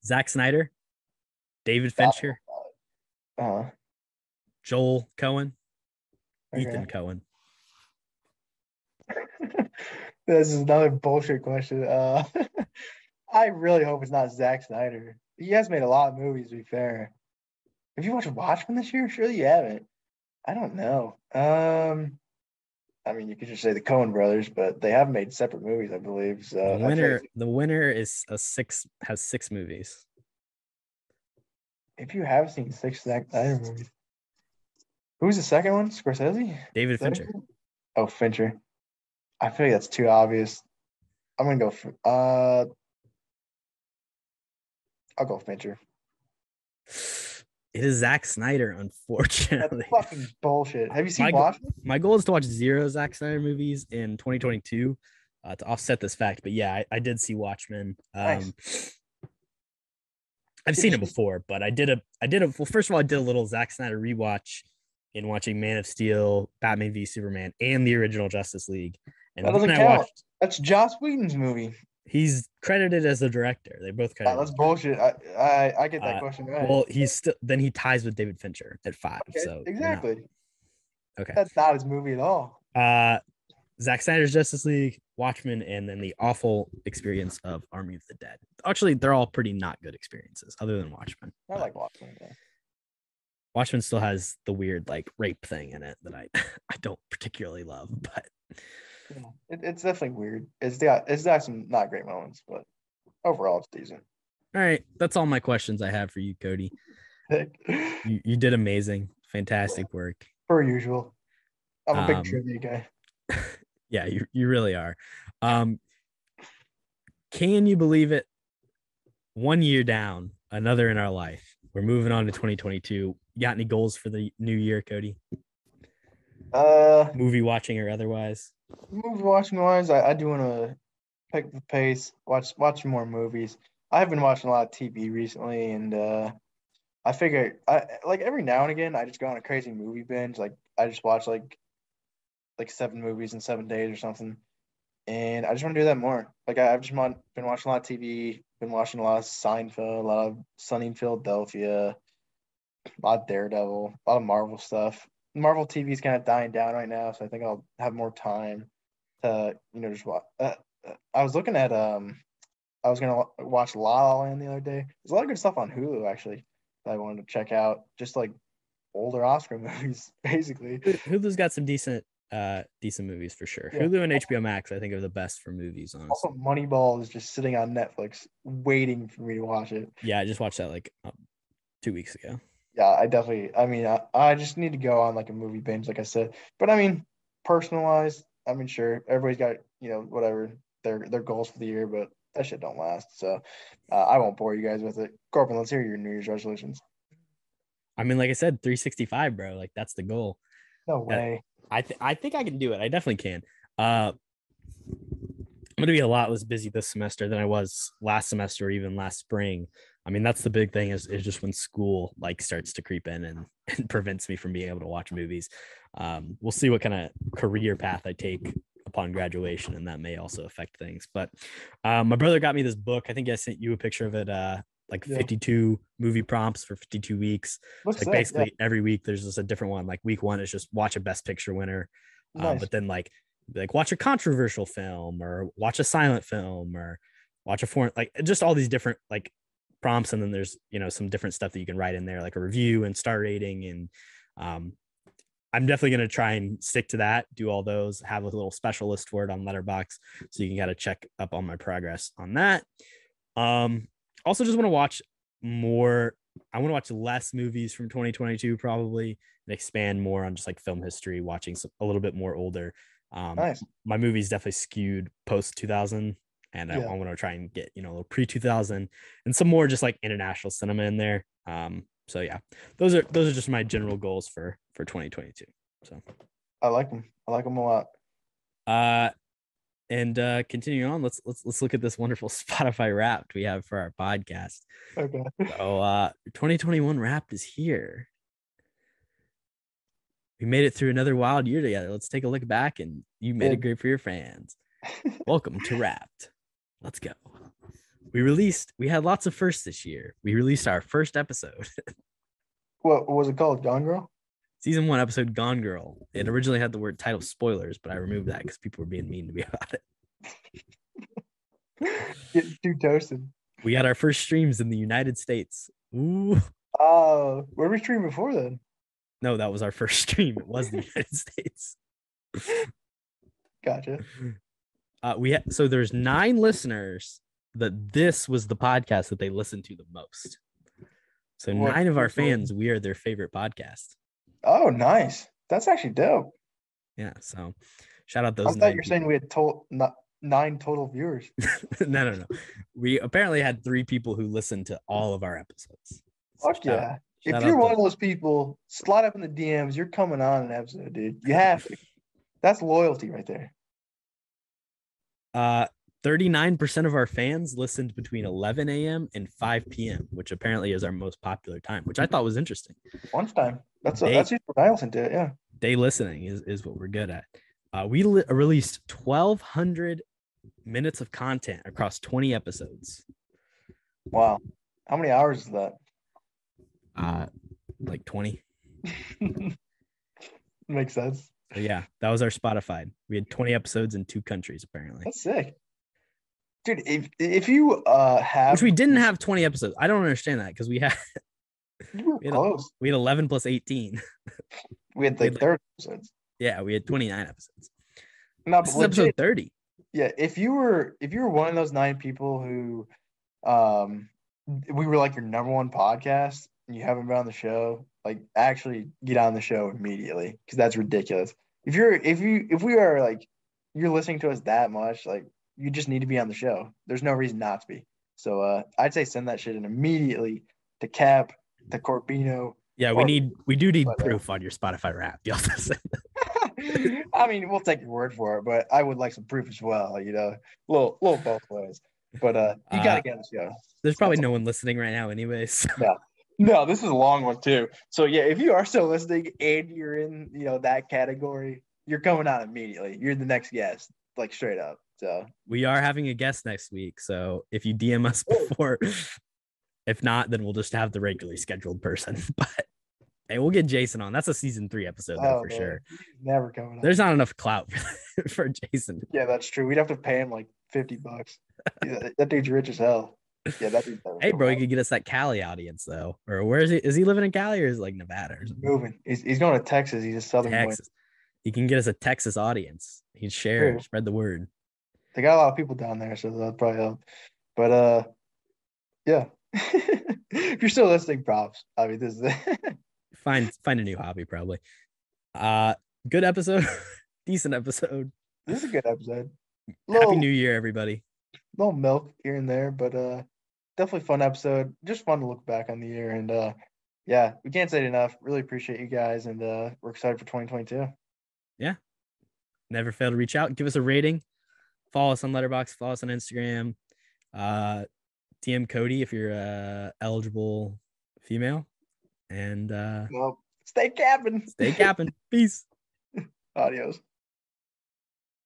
Zack Snyder, David Fincher, Joel Cohen, Ethan Cohen. This is another bullshit question. I really hope it's not Zack Snyder. He has made a lot of movies, to be fair. Have you watched Watchmen this year? Surely you haven't. I don't know. I mean, you could just say the Coen brothers, but they have made separate movies, I believe. So the winner is has 6 movies. If you have seen 6 Zack Snyder movies, who's the second one? Scorsese? David Fincher. Oh, Fincher. I feel like that's too obvious. I'm gonna go for I'll go Fincher. It is Zack Snyder, unfortunately. That's fucking bullshit. Have you seen Watchmen? My goal is to watch 0 Zack Snyder movies in 2022 to offset this fact. But yeah, I did see Watchmen. Nice. I've seen it before, but I did a well, first of all, I did a little Zack Snyder rewatch in watching Man of Steel, Batman v Superman, and the original Justice League. And that doesn't count. That's Joss Whedon's movie. He's credited as the director. They both credited. That's bullshit. I get that question right. Well, then he ties with David Fincher at 5. Okay, so exactly. Okay. That's not his movie at all. Zack Snyder's Justice League, Watchmen, and then the awful experience of Army of the Dead. Actually, they're all pretty not good experiences, other than Watchmen. I like Watchmen. Yeah. Watchmen still has the weird rape thing in it that I don't particularly love, but yeah, it's definitely weird. It's got some not great moments, but overall it's decent. All right, that's all my questions I have for you, Kody. You did amazing, fantastic work. Per usual. I'm a big trivia guy. Yeah, you really are. Can you believe it? 1 year down, another in our life. We're moving on to 2022. You got any goals for the new year, Kody? Movie watching or otherwise? Movie watching wise, I do want to pick the pace, watch more movies. I've been watching a lot of TV recently, and I figure I like every now and again I just go on a crazy movie binge. Like I just watch like 7 movies in 7 days or something, and I just want to do that more. Like I've just been watching a lot of TV, been watching a lot of Seinfeld, a lot of Sunny in Philadelphia, a lot of Daredevil, a lot of Marvel stuff. Marvel TV is kind of dying down right now, so I think I'll have more time to just watch. I was looking at I was gonna watch La La Land the other day. There's a lot of good stuff on Hulu actually that I wanted to check out. Just like older Oscar movies, basically. Hulu's got some decent movies for sure. Yeah. Hulu and HBO Max, I think, are the best for movies, honestly. Also, Moneyball is just sitting on Netflix, waiting for me to watch it. Yeah, I just watched that like 2 weeks ago. Yeah, I definitely. I mean, I just need to go on like a movie binge, like I said. But I mean, personalized. I mean, sure, everybody's got whatever their goals for the year, but that shit don't last. So I won't bore you guys with it. Corbin, let's hear your New Year's resolutions. I mean, like I said, 365, bro. Like that's the goal. No way. I think I can do it. I definitely can. I'm gonna be a lot less busy this semester than I was last semester or even last spring. I mean, that's the big thing is just when school like starts to creep in and prevents me from being able to watch movies. We'll see what kind of career path I take upon graduation, and that may also affect things. But my brother got me this book. I think I sent you a picture of it. Like 52 movie prompts for 52 weeks. Looks like sick, basically every week there's just a different one. Like week 1 is just watch a best picture winner. Nice. But then like watch a controversial film or watch a silent film or watch a foreign, like just all these different like prompts. And then there's, some different stuff that you can write in there, like a review and star rating. And I'm definitely going to try and stick to that, do all those, have a little special list for it on Letterboxd. So you can kind of check up on my progress on that. Also just want to watch more. I want to watch less movies from 2022 probably and expand more on just like film history, watching a little bit more older. Nice. My movie's definitely skewed post 2000 and I want to try and get, a little pre 2000 and some more just like international cinema in there. So yeah, those are just my general goals for 2022. So I like them. I like them a lot. And continuing on, let's look at this wonderful Spotify Wrapped we have for our podcast. Okay. So 2021 Wrapped is here. We made it through another wild year together. Let's take a look back, and you made it great for your fans. Welcome to Wrapped. Let's go. We had lots of firsts this year. We released our first episode. What was it called? Gone Girl? Season 1 episode Gone Girl. It originally had the word title spoilers, but I removed that because people were being mean to me about it. Getting too toasted. We got our first streams in the United States. Ooh. Oh, where were we streaming before then? No, that was our first stream. It was the United States. Gotcha. So there's 9 listeners that this was the podcast that they listened to the most. So 9 of our fans, we are their favorite podcast. Oh, nice. That's actually dope. Yeah. So shout out those. I thought you're saying we had 9 total viewers. No. We apparently had 3 people who listened to all of our episodes. So fuck yeah. If you're one of those people, slide up in the DMs. You're coming on an episode, dude. You have to. That's loyalty right there. 39% of our fans listened between 11 a.m. and 5 p.m., which apparently is our most popular time, which I thought was interesting. Lunchtime. That's usually what I listen to it. Yeah. Day listening is what we're good at. We released 1,200 minutes of content across 20 episodes. Wow. How many hours is that? Like 20. Makes sense. So yeah, that was our Spotify. We had 20 episodes in 2 countries, apparently. That's sick. Dude, if you have... Which we didn't have 20 episodes. I don't understand that because we had... You were close. We had 11 plus 18. We had like 30 episodes. Yeah, we had 29 episodes. No, this is episode 30. Yeah, if you were one of those 9 people who we were like your number 1 podcast and you haven't been on the show, like actually get on the show immediately because that's ridiculous. If we are like you're listening to us that much, like you just need to be on the show. There's no reason not to be. So I'd say send that shit in immediately to KHAP, to Corbino. Yeah, we do need proof on your Spotify Wrapped. You also say I mean, we'll take your word for it, but I would like some proof as well. Little both ways. But you got to get on the show. There's probably no one listening right now, anyways. No. No, this is a long one too. So yeah, if you are still listening and you're in, that category, you're coming on immediately. You're the next guest, like straight up. So we are having a guest next week. So if you DM us before, if not, then we'll just have the regularly scheduled person. But hey, we'll get Jason on. That's a season 3 episode though, for sure. He's never coming on. There's not enough clout for Jason. Yeah, that's true. We'd have to pay him like $50. Yeah, that dude's rich as hell. Yeah, that dude's hey, bro, you could get us that Cali audience though. Or where is he? Is he living in Cali or is it like Nevada or something? Moving. He's going to Texas. He's a Southern Texas. Boy. He can get us a Texas audience. He'd share, spread the word. They got a lot of people down there, so that'll probably help. But yeah. If you're still listening, props. I mean, this is find a new hobby, probably. Good episode. Decent episode. This is a good episode. Happy New Year, everybody. Little milk here and there, but definitely fun episode. Just fun to look back on the year. And yeah, we can't say it enough. Really appreciate you guys, and we're excited for 2022. Yeah. Never fail to reach out. Give us a rating. Follow us on Letterboxd. Follow us on Instagram. DM Kody if you're eligible female. And stay capping. Stay capping. Peace. Adios.